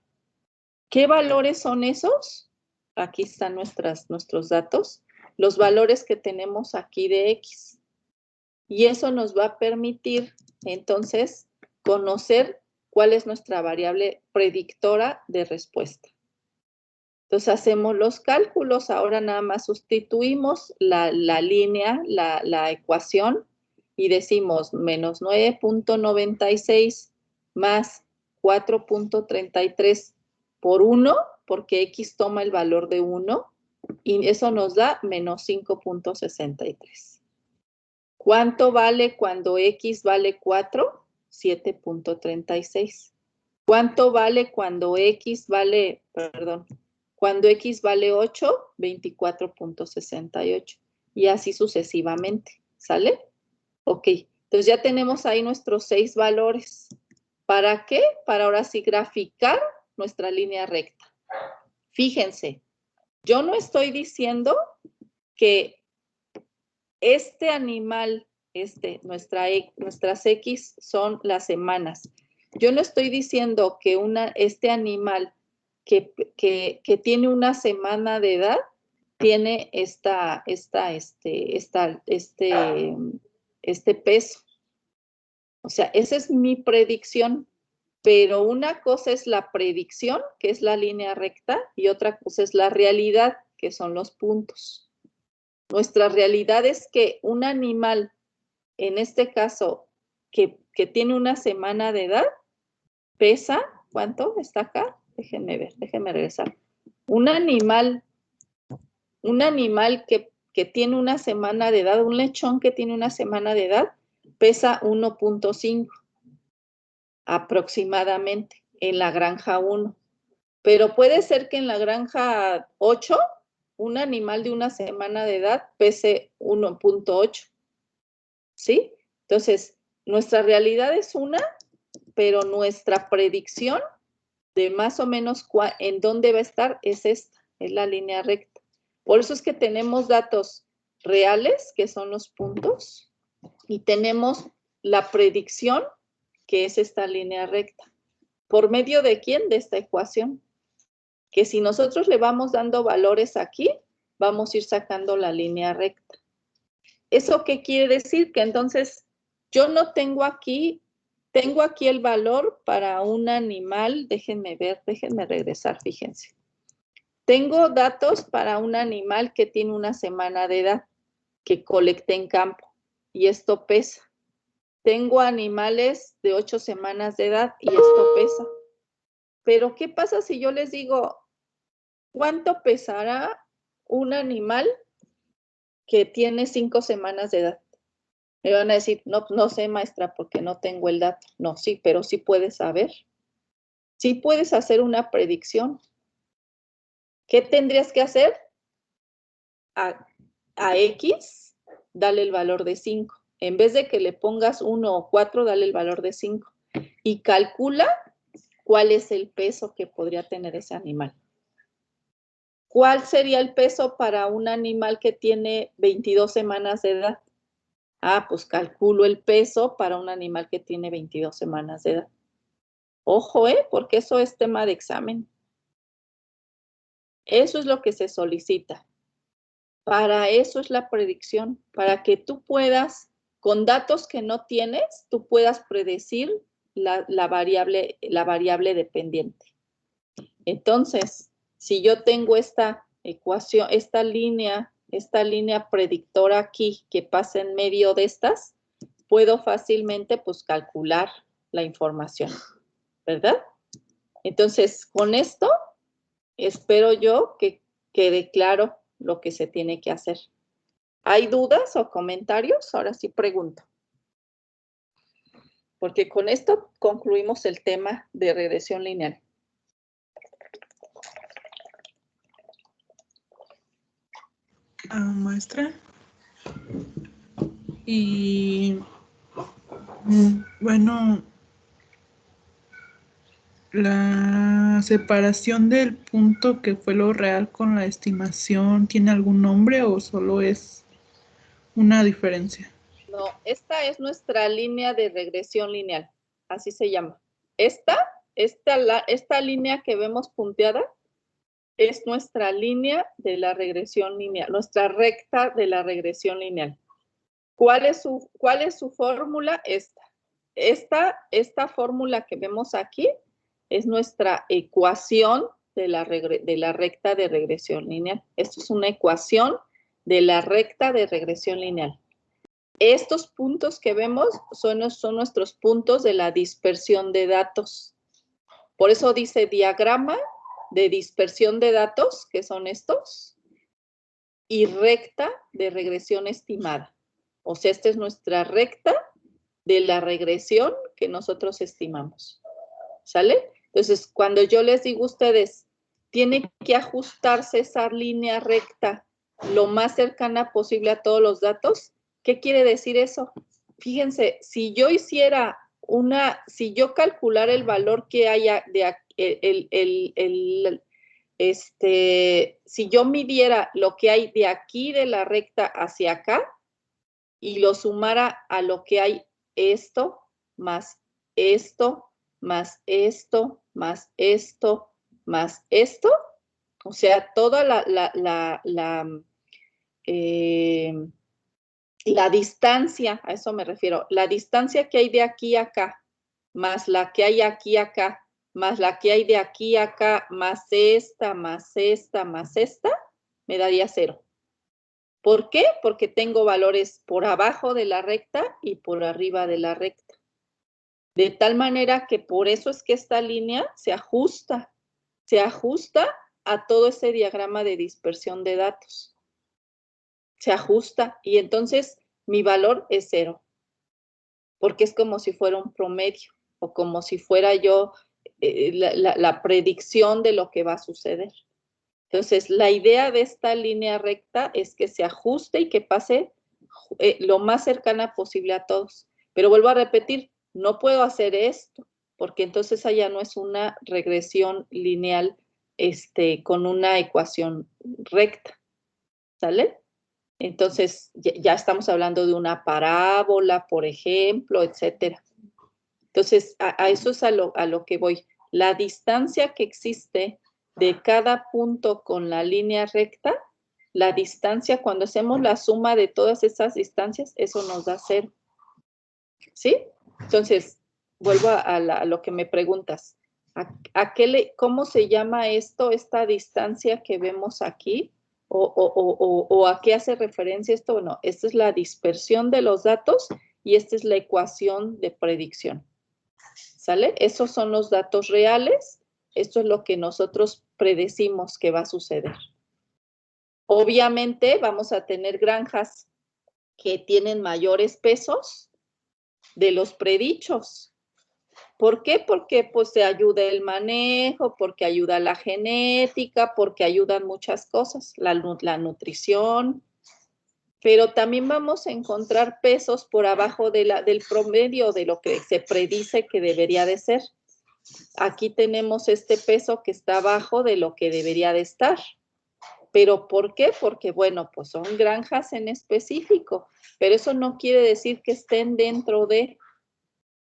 ¿Qué valores son esos? Aquí están nuestros datos. Los valores que tenemos aquí de X. Y eso nos va a permitir, entonces, conocer cuál es nuestra variable predictora de respuesta. Entonces hacemos los cálculos, ahora nada más sustituimos la línea, la ecuación y decimos menos 9.96 más 4.33 por 1, porque X toma el valor de 1 y eso nos da menos 5.63. ¿Cuánto vale cuando X vale 4? 7.36. ¿Cuánto vale cuando X vale, cuando X vale 8, 24.68. Y así sucesivamente. ¿Sale? Ok. Entonces ya tenemos ahí nuestros 6 valores. ¿Para qué? Para ahora sí graficar nuestra línea recta. Fíjense, yo no estoy diciendo que este animal nuestras X son las semanas. Yo no estoy diciendo que este animal que tiene una semana de edad tiene este peso. O sea, esa es mi predicción, pero una cosa es la predicción, que es la línea recta, y otra cosa es la realidad, que son los puntos. Nuestra realidad es que un animal, en este caso, que tiene una semana de edad, pesa, ¿cuánto está acá? Déjenme ver, déjenme regresar. Un animal que tiene una semana de edad, un lechón que tiene una semana de edad, pesa 1.5 aproximadamente en la granja 1. Pero puede ser que en la granja 8, un animal de una semana de edad pese 1.8. ¿Sí? Entonces, nuestra realidad es una, pero nuestra predicción de más o menos en dónde va a estar es esta, es la línea recta. Por eso es que tenemos datos reales, que son los puntos, y tenemos la predicción, que es esta línea recta. ¿Por medio de quién? De esta ecuación. Que si nosotros le vamos dando valores aquí, vamos a ir sacando la línea recta. ¿Eso qué quiere decir? Que entonces yo no tengo aquí el valor para un animal, déjenme ver, déjenme regresar, fíjense. Tengo datos para un animal que tiene una semana de edad, que colecté en campo, y esto pesa. Tengo animales de 8 semanas de edad y esto pesa. Pero ¿qué pasa si yo les digo, cuánto pesará un animal que tiene 5 semanas de edad? Me van a decir, no sé, maestra, porque no tengo el dato. No, sí, pero sí puedes saber. Sí puedes hacer una predicción. ¿Qué tendrías que hacer? A X, dale el valor de 5. En vez de que le pongas 1 o 4, dale el valor de 5. Y calcula cuál es el peso que podría tener ese animal. ¿Cuál sería el peso para un animal que tiene 22 semanas de edad? Ah, pues calculo el peso para un animal que tiene 22 semanas de edad. Ojo, porque eso es tema de examen. Eso es lo que se solicita. Para eso es la predicción, para que tú puedas, con datos que no tienes, tú puedas predecir la variable dependiente. Entonces, si yo tengo esta ecuación, esta línea predictora aquí que pasa en medio de estas, puedo fácilmente pues calcular la información, ¿verdad? Entonces, con esto, espero yo que quede claro lo que se tiene que hacer. ¿Hay dudas o comentarios? Ahora sí pregunto. Porque con esto concluimos el tema de regresión lineal. Maestra. Y bueno, la separación del punto que fue lo real con la estimación, ¿tiene algún nombre o solo es una diferencia? No, esta es nuestra línea de regresión lineal, así se llama. Esta línea que vemos punteada es nuestra línea de la regresión lineal, nuestra recta de la regresión lineal. ¿Cuál es su fórmula? Esta fórmula que vemos aquí es nuestra ecuación de la recta de regresión lineal. Esto es una ecuación de la recta de regresión lineal. Estos puntos que vemos son nuestros puntos de la dispersión de datos. Por eso dice diagrama de dispersión de datos, que son estos, y recta de regresión estimada. O sea, esta es nuestra recta de la regresión que nosotros estimamos. ¿Sale? Entonces, cuando yo les digo a ustedes, tiene que ajustarse esa línea recta lo más cercana posible a todos los datos, ¿qué quiere decir eso? Fíjense, si yo calculara el valor que haya si yo midiera lo que hay de aquí de la recta hacia acá, y lo sumara a lo que hay esto, más esto, más esto, más esto, más esto, o sea, toda la distancia, a eso me refiero, la distancia que hay de aquí a acá, más la que hay aquí a acá, más la que hay de aquí a acá, más esta, más esta, más esta, me daría 0. ¿Por qué? Porque tengo valores por abajo de la recta y por arriba de la recta. De tal manera que por eso es que esta línea se ajusta a todo ese diagrama de dispersión de datos. Se ajusta y entonces mi valor es 0. Porque es como si fuera un promedio o como si fuera yo la predicción de lo que va a suceder. Entonces, la idea de esta línea recta es que se ajuste y que pase lo más cercana posible a todos. Pero vuelvo a repetir, no puedo hacer esto, porque entonces allá no es una regresión lineal con una ecuación recta. ¿Sale? Entonces, ya estamos hablando de una parábola, por ejemplo, etcétera. Entonces, a eso es a lo que voy. La distancia que existe de cada punto con la línea recta, la distancia, cuando hacemos la suma de todas esas distancias, eso nos da 0. ¿Sí? Entonces, vuelvo a lo que me preguntas. ¿Cómo se llama esto, esta distancia que vemos aquí? ¿O a qué hace referencia esto? Bueno, esta es la dispersión de los datos y esta es la ecuación de predicción. ¿Sale? Esos son los datos reales. Esto es lo que nosotros predecimos que va a suceder. Obviamente vamos a tener granjas que tienen mayores pesos de los predichos. ¿Por qué? Porque pues te ayuda el manejo, porque ayuda la genética, porque ayudan muchas cosas, la nutrición, pero también vamos a encontrar pesos por abajo del promedio de lo que se predice que debería de ser. Aquí tenemos este peso que está abajo de lo que debería de estar. ¿Pero por qué? Porque, bueno, pues son granjas en específico, pero eso no quiere decir que estén dentro de,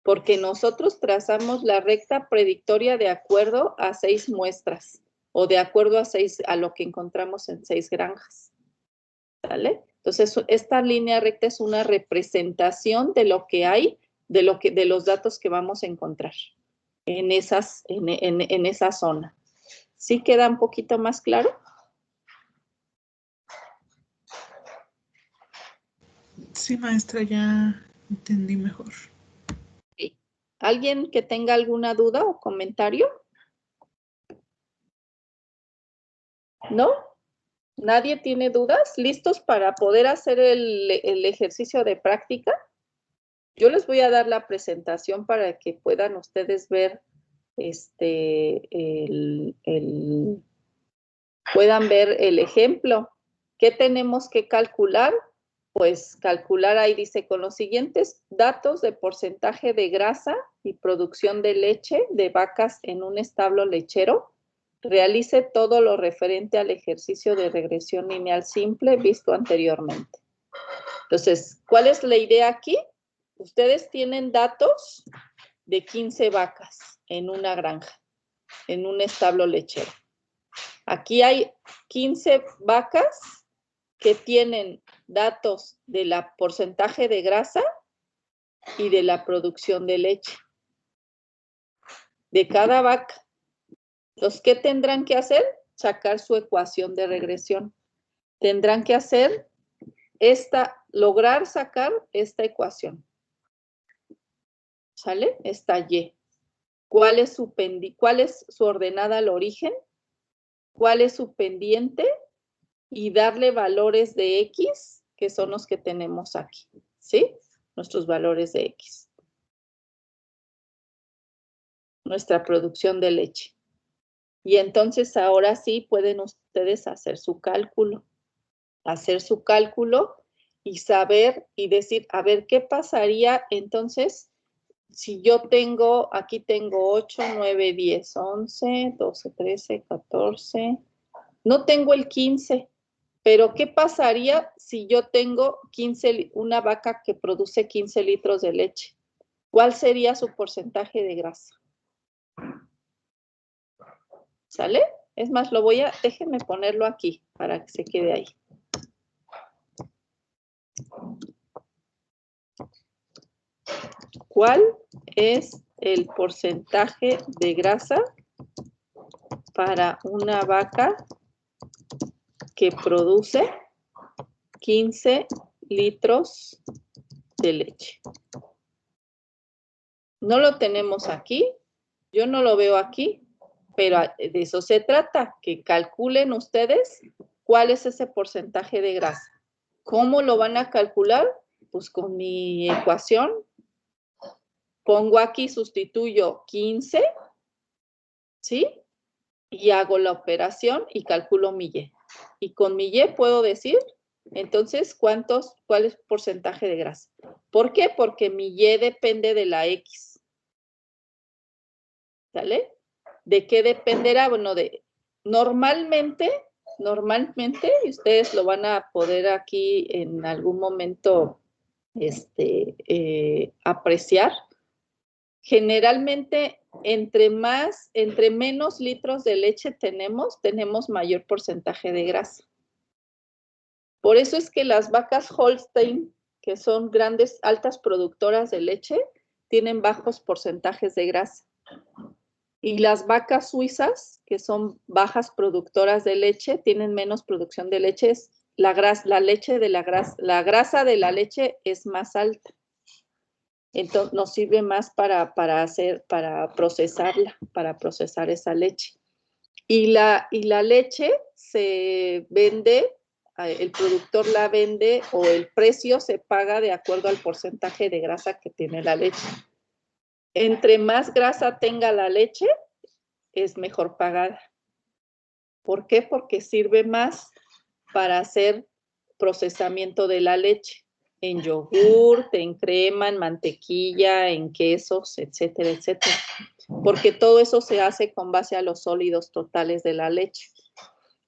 porque nosotros trazamos la recta predictoria de acuerdo a 6 muestras o de acuerdo a lo que encontramos en 6 granjas. ¿Sale? Entonces, esta línea recta es una representación de lo que hay, de los datos que vamos a encontrar en esa zona. ¿Sí queda un poquito más claro? Sí, maestra, ya entendí mejor. Sí. ¿Alguien que tenga alguna duda o comentario? ¿No? ¿Nadie tiene dudas? ¿Listos para poder hacer el ejercicio de práctica? Yo les voy a dar la presentación para que puedan ustedes ver puedan ver el ejemplo. ¿Qué tenemos que calcular? Pues calcular ahí dice, con los siguientes datos de porcentaje de grasa y producción de leche de vacas en un establo lechero, realice todo lo referente al ejercicio de regresión lineal simple visto anteriormente. Entonces, ¿cuál es la idea aquí? Ustedes tienen datos de 15 vacas en una granja, en un establo lechero. Aquí hay 15 vacas que tienen datos de la porcentaje de grasa y de la producción de leche de cada vaca. Los que tendrán que hacer, sacar su ecuación de regresión. Tendrán que hacer lograr sacar esta ecuación. ¿Sale? Esta Y. ¿Cuál es su ordenada al origen? ¿Cuál es su pendiente? Y darle valores de X, que son los que tenemos aquí, ¿sí? Nuestros valores de X. Nuestra producción de leche. Y entonces ahora sí pueden ustedes hacer su cálculo. Hacer su cálculo y saber y decir, a ver, ¿qué pasaría entonces si yo aquí tengo 8, 9, 10, 11, 12, 13, 14, no tengo el 15, Pero, ¿qué pasaría si yo tengo una vaca que produce 15 litros de leche? ¿Cuál sería su porcentaje de grasa? ¿Sale? Es más, déjenme ponerlo aquí para que se quede ahí. ¿Cuál es el porcentaje de grasa para una vaca que produce 15 litros de leche? No lo tenemos aquí, yo no lo veo aquí, pero de eso se trata, que calculen ustedes cuál es ese porcentaje de grasa. ¿Cómo lo van a calcular? Pues con mi ecuación. Pongo aquí, sustituyo 15, ¿sí? Y hago la operación y calculo mi Y. Y con mi Y puedo decir, entonces, ¿cuál es el porcentaje de grasa? ¿Por qué? Porque mi Y depende de la X. ¿Sale? ¿De qué dependerá? Bueno, normalmente, y ustedes lo van a poder aquí en algún momento apreciar, generalmente entre menos litros de leche tenemos mayor porcentaje de grasa. Por eso es que las vacas Holstein, que son altas productoras de leche, tienen bajos porcentajes de grasa. Y las vacas suizas, que son bajas productoras de leche, tienen menos producción de leche. La grasa de la leche es más alta. Entonces nos sirve más para procesarla, para procesar esa leche. Y la leche se vende, el productor la vende o el precio se paga de acuerdo al porcentaje de grasa que tiene la leche. Entre más grasa tenga la leche, es mejor pagada. ¿Por qué? Porque sirve más para hacer procesamiento de la leche en yogur, en crema, en mantequilla, en quesos, etcétera, etcétera. Porque todo eso se hace con base a los sólidos totales de la leche.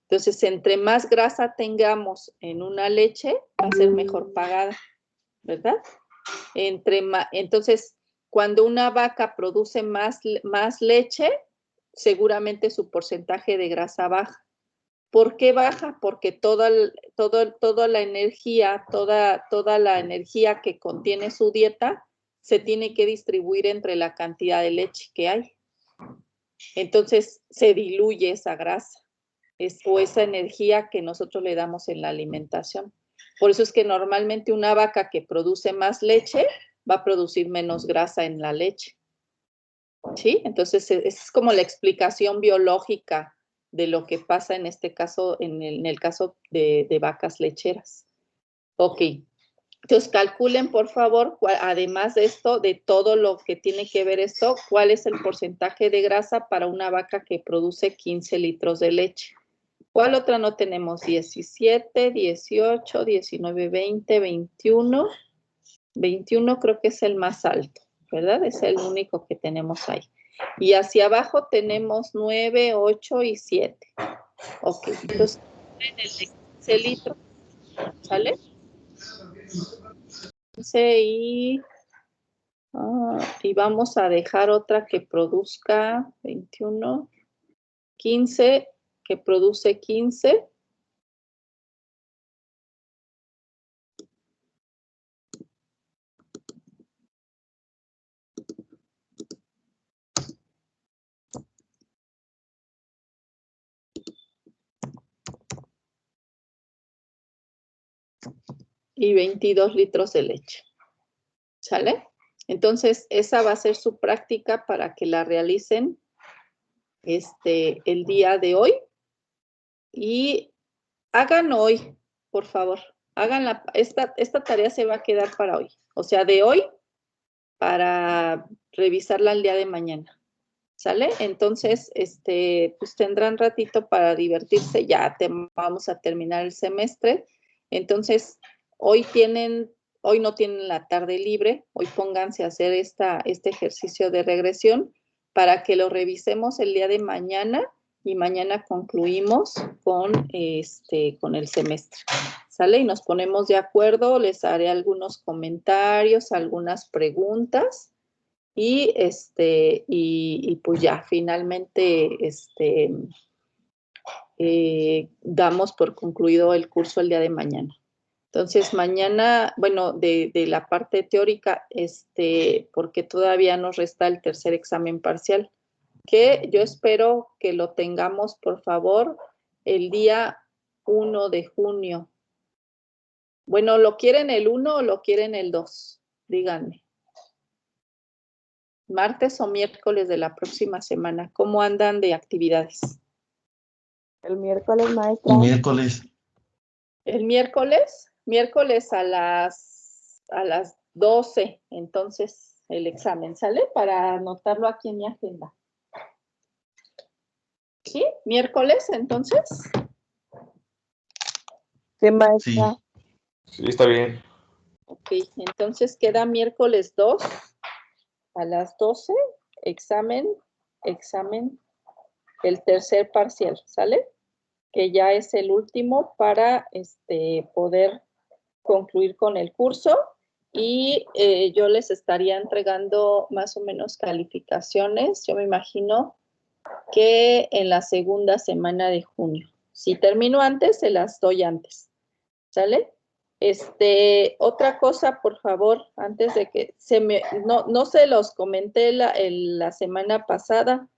Entonces, entre más grasa tengamos en una leche, va a ser mejor pagada, ¿verdad? Entonces, cuando una vaca produce más leche, seguramente su porcentaje de grasa baja. ¿Por qué baja? Porque toda la energía, toda la energía que contiene su dieta se tiene que distribuir entre la cantidad de leche que hay. Entonces, se diluye esa grasa o esa energía que nosotros le damos en la alimentación. Por eso es que normalmente una vaca que produce más leche va a producir menos grasa en la leche. ¿Sí? Entonces, es como la explicación biológica de lo que pasa en este caso, en el caso de vacas lecheras. Ok. Entonces, calculen, por favor, además de esto, de todo lo que tiene que ver esto, cuál es el porcentaje de grasa para una vaca que produce 15 litros de leche. ¿Cuál otra no tenemos? 17, 18, 19, 20, 21. 21 creo que es el más alto, ¿verdad? Es el único que tenemos ahí. Y hacia abajo tenemos 9, 8 y 7. Ok, entonces en el de 15 litros, ¿sale? 15 y vamos a dejar otra que produzca 21, 15, que produce 15. Y 22 litros de leche. ¿Sale? Entonces, esa va a ser su práctica para que la realicen el día de hoy. Y hagan hoy, por favor. Hagan esta tarea se va a quedar para hoy. O sea, de hoy para revisarla el día de mañana. ¿Sale? Entonces, pues tendrán ratito para divertirse. Ya vamos a terminar el semestre. Entonces, hoy no tienen la tarde libre. Hoy pónganse a hacer este ejercicio de regresión para que lo revisemos el día de mañana y mañana concluimos con el semestre. ¿Sale? Y nos ponemos de acuerdo, les haré algunos comentarios, algunas preguntas y pues ya finalmente damos por concluido el curso el día de mañana. Entonces, mañana, bueno, de la parte teórica, porque todavía nos resta el tercer examen parcial, que yo espero que lo tengamos, por favor, el día 1 de junio. Bueno, ¿lo quieren el 1 o lo quieren el 2? Díganme. Martes o miércoles de la próxima semana. ¿Cómo andan de actividades? El miércoles, maestra. El miércoles. El miércoles a las 12, entonces el examen, ¿sale? Para anotarlo aquí en mi agenda. ¿Sí? ¿Miércoles, entonces? Sí, maestra. Sí, está bien. Ok, entonces queda miércoles 2 a las 12, examen, el tercer parcial, ¿sale? Que ya es el último para poder concluir con el curso y yo les estaría entregando más o menos calificaciones, yo me imagino que en la segunda semana de junio. Si termino antes, se las doy antes, ¿sale? Otra cosa, por favor, antes de que no se los comenté la semana pasada,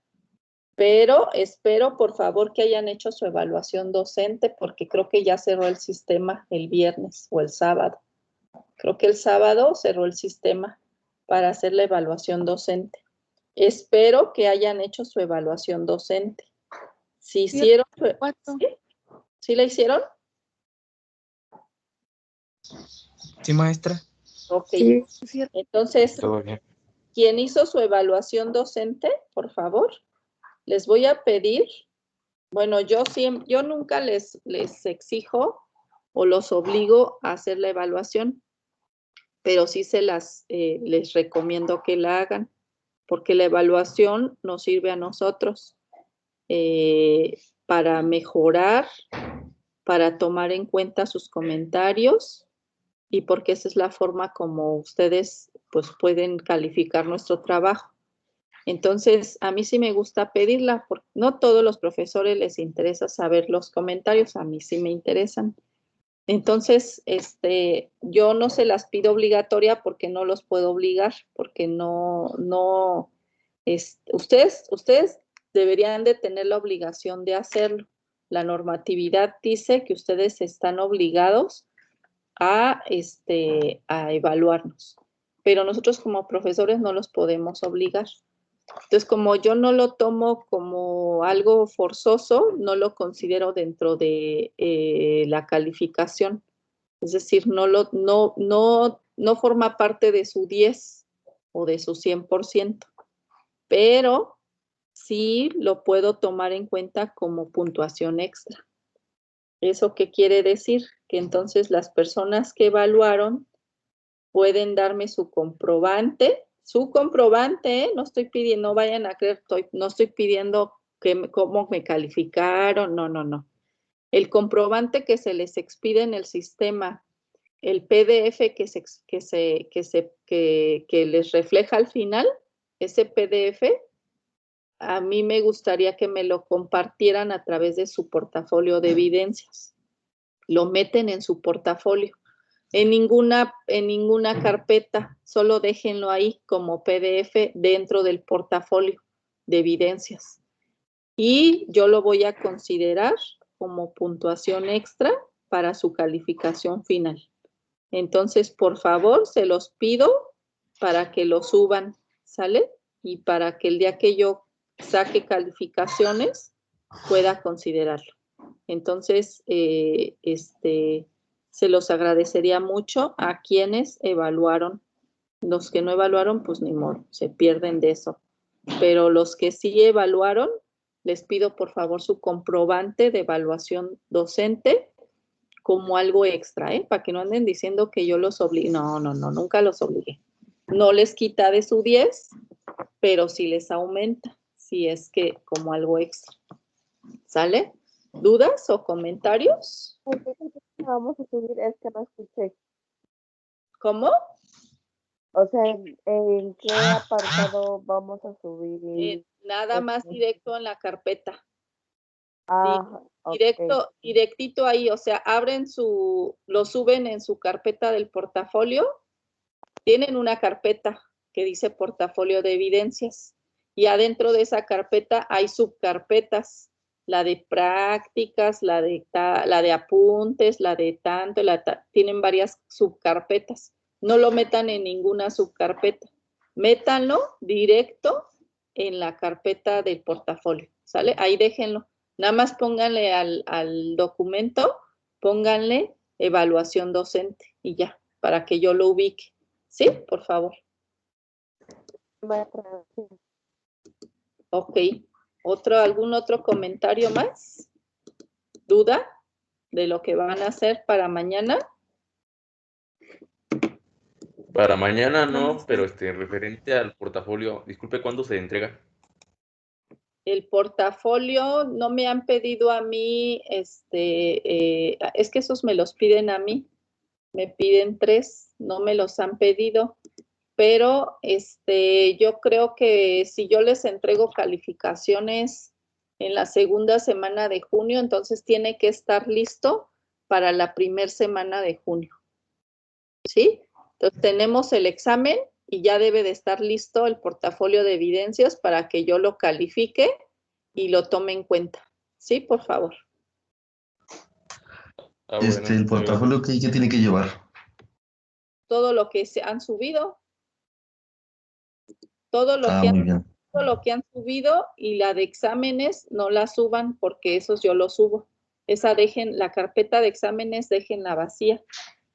pero espero, por favor, que hayan hecho su evaluación docente, porque creo que ya cerró el sistema el viernes o el sábado. Creo que el sábado cerró el sistema para hacer la evaluación docente. Espero que hayan hecho su evaluación docente. Si hicieron... ¿Sí la hicieron? Sí, maestra. Ok. Sí, es cierto. Entonces, Todo bien. quien hizo su evaluación docente, por favor, les voy a pedir, bueno, yo nunca les exijo o los obligo a hacer la evaluación, pero sí les recomiendo que la hagan, porque la evaluación nos sirve a nosotros para mejorar, para tomar en cuenta sus comentarios y porque esa es la forma como ustedes pues pueden calificar nuestro trabajo. Entonces, a mí sí me gusta pedirla, porque no todos los profesores les interesa saber los comentarios, a mí sí me interesan. Entonces, yo no se las pido obligatoria porque no los puedo obligar, porque ustedes deberían de tener la obligación de hacerlo. La normatividad dice que ustedes están obligados a evaluarnos, pero nosotros como profesores no los podemos obligar. Entonces, como yo no lo tomo como algo forzoso, no lo considero dentro de la calificación. Es decir, no forma parte de su 10 o de su 100%, pero sí lo puedo tomar en cuenta como puntuación extra. ¿Eso qué quiere decir? Que entonces las personas que evaluaron pueden darme su comprobante, no estoy pidiendo, no vayan a creer, no estoy pidiendo cómo me calificaron, no. El comprobante que se les expide en el sistema, el PDF que les refleja al final, ese PDF, a mí me gustaría que me lo compartieran a través de su portafolio de evidencias. Lo meten en su portafolio. En ninguna carpeta, solo déjenlo ahí como PDF dentro del portafolio de evidencias. Y yo lo voy a considerar como puntuación extra para su calificación final. Entonces, por favor, se los pido para que lo suban, ¿sale? Y para que el día que yo saque calificaciones pueda considerarlo. Entonces, se los agradecería mucho a quienes evaluaron. Los que no evaluaron, pues ni modo, se pierden de eso. Pero los que sí evaluaron, les pido por favor su comprobante de evaluación docente como algo extra, para que no anden diciendo que yo los obligué. No, nunca los obligué. No les quita de su 10, pero sí les aumenta, si es que como algo extra. ¿Sale? ¿Dudas o comentarios? Vamos a subir, es que no escuché. ¿Cómo? O sea, ¿en qué apartado vamos a subir? Nada más directo en la carpeta. Ah, Directo, directito ahí, o sea, lo suben en su carpeta del portafolio. Tienen una carpeta que dice portafolio de evidencias y adentro de esa carpeta hay subcarpetas, la de prácticas, la de apuntes, la de tanto, tienen varias subcarpetas. No lo metan en ninguna subcarpeta, métanlo directo en la carpeta del portafolio, ¿sale? Ahí déjenlo. Nada más pónganle al documento, pónganle evaluación docente y ya, para que yo lo ubique. ¿Sí? Por favor. Ok. ¿Algún otro comentario más? ¿Duda de lo que van a hacer para mañana? Para mañana no, pero referente al portafolio, disculpe, ¿cuándo se entrega? El portafolio no me han pedido a mí, es que esos me los piden a mí. Me piden 3, no me los han pedido. Pero yo creo que si yo les entrego calificaciones en la segunda semana de junio, entonces tiene que estar listo para la primera semana de junio. ¿Sí? Entonces tenemos el examen y ya debe de estar listo el portafolio de evidencias para que yo lo califique y lo tome en cuenta. ¿Sí? Por favor. El portafolio que tiene que llevar. Todo lo que se han subido. Todo lo que han subido y la de exámenes no la suban porque esos yo los subo. La carpeta de exámenes déjenla vacía.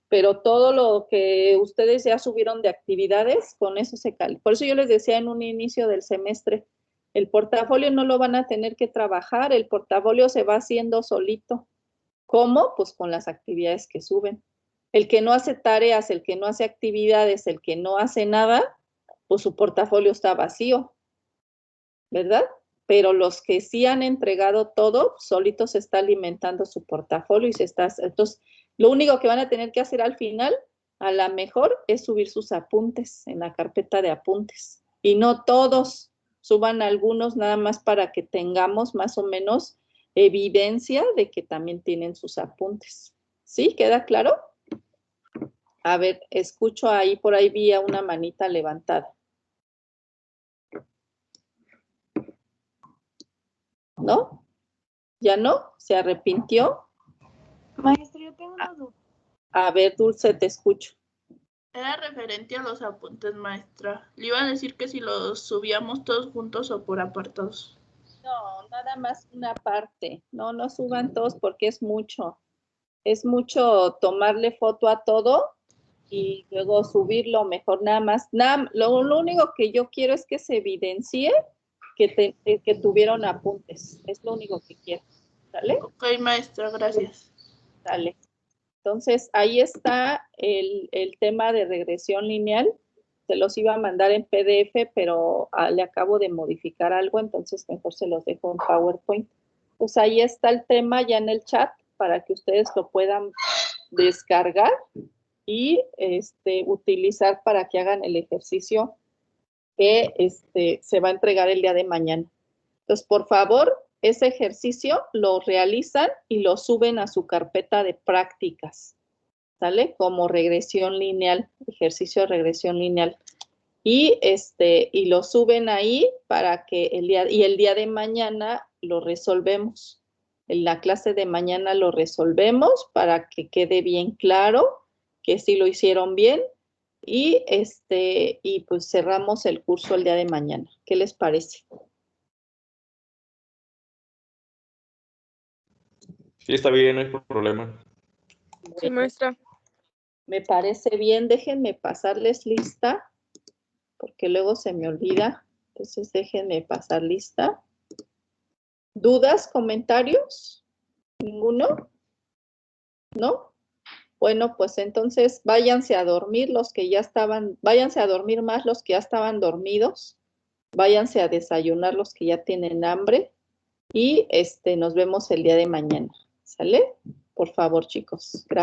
Pero todo lo que ustedes ya subieron de actividades, con eso se califica. Por eso yo les decía en un inicio del semestre, el portafolio no lo van a tener que trabajar, el portafolio se va haciendo solito. ¿Cómo? Pues con las actividades que suben. El que no hace tareas, el que no hace actividades, el que no hace nada, pues su portafolio está vacío, ¿verdad? Pero los que sí han entregado todo, solito se está alimentando su portafolio entonces, lo único que van a tener que hacer al final, a lo mejor, es subir sus apuntes en la carpeta de apuntes. Y no todos, suban algunos nada más para que tengamos más o menos evidencia de que también tienen sus apuntes. ¿Sí? ¿Queda claro? A ver, escucho ahí, por ahí vi a una manita levantada. ¿No? ¿Ya no? ¿Se arrepintió? Maestra, yo tengo una duda. A ver, Dulce, te escucho. Era referente a los apuntes, maestra. Le iba a decir que si los subíamos todos juntos o por apartados. No, nada más una parte. No suban todos porque es mucho. Es mucho tomarle foto a todo y luego subirlo mejor nada más. Lo único que yo quiero es que se evidencie que tuvieron apuntes. Es lo único que quiero. ¿Sale? Ok, maestra, gracias. Sale. Entonces, ahí está el tema de regresión lineal. Se los iba a mandar en PDF, pero le acabo de modificar algo, entonces mejor se los dejo en PowerPoint. Pues ahí está el tema ya en el chat para que ustedes lo puedan descargar y utilizar para que hagan el ejercicio que se va a entregar el día de mañana. Entonces, por favor, ese ejercicio lo realizan y lo suben a su carpeta de prácticas, ¿sale? Como regresión lineal, ejercicio de regresión lineal. Y lo suben ahí para que el día de mañana lo resolvemos. En la clase de mañana lo resolvemos para que quede bien claro que sí lo hicieron bien y pues cerramos el curso el día de mañana. ¿Qué les parece? Sí, está bien, no hay problema. Sí, maestra. Me parece bien, déjenme pasarles lista, porque luego se me olvida. Entonces déjenme pasar lista. ¿Dudas, comentarios? ¿Ninguno? ¿No? Bueno, pues entonces váyanse a dormir váyanse a dormir más los que ya estaban dormidos, váyanse a desayunar los que ya tienen hambre Y nos vemos el día de mañana. ¿Sale? Por favor, chicos. Gracias.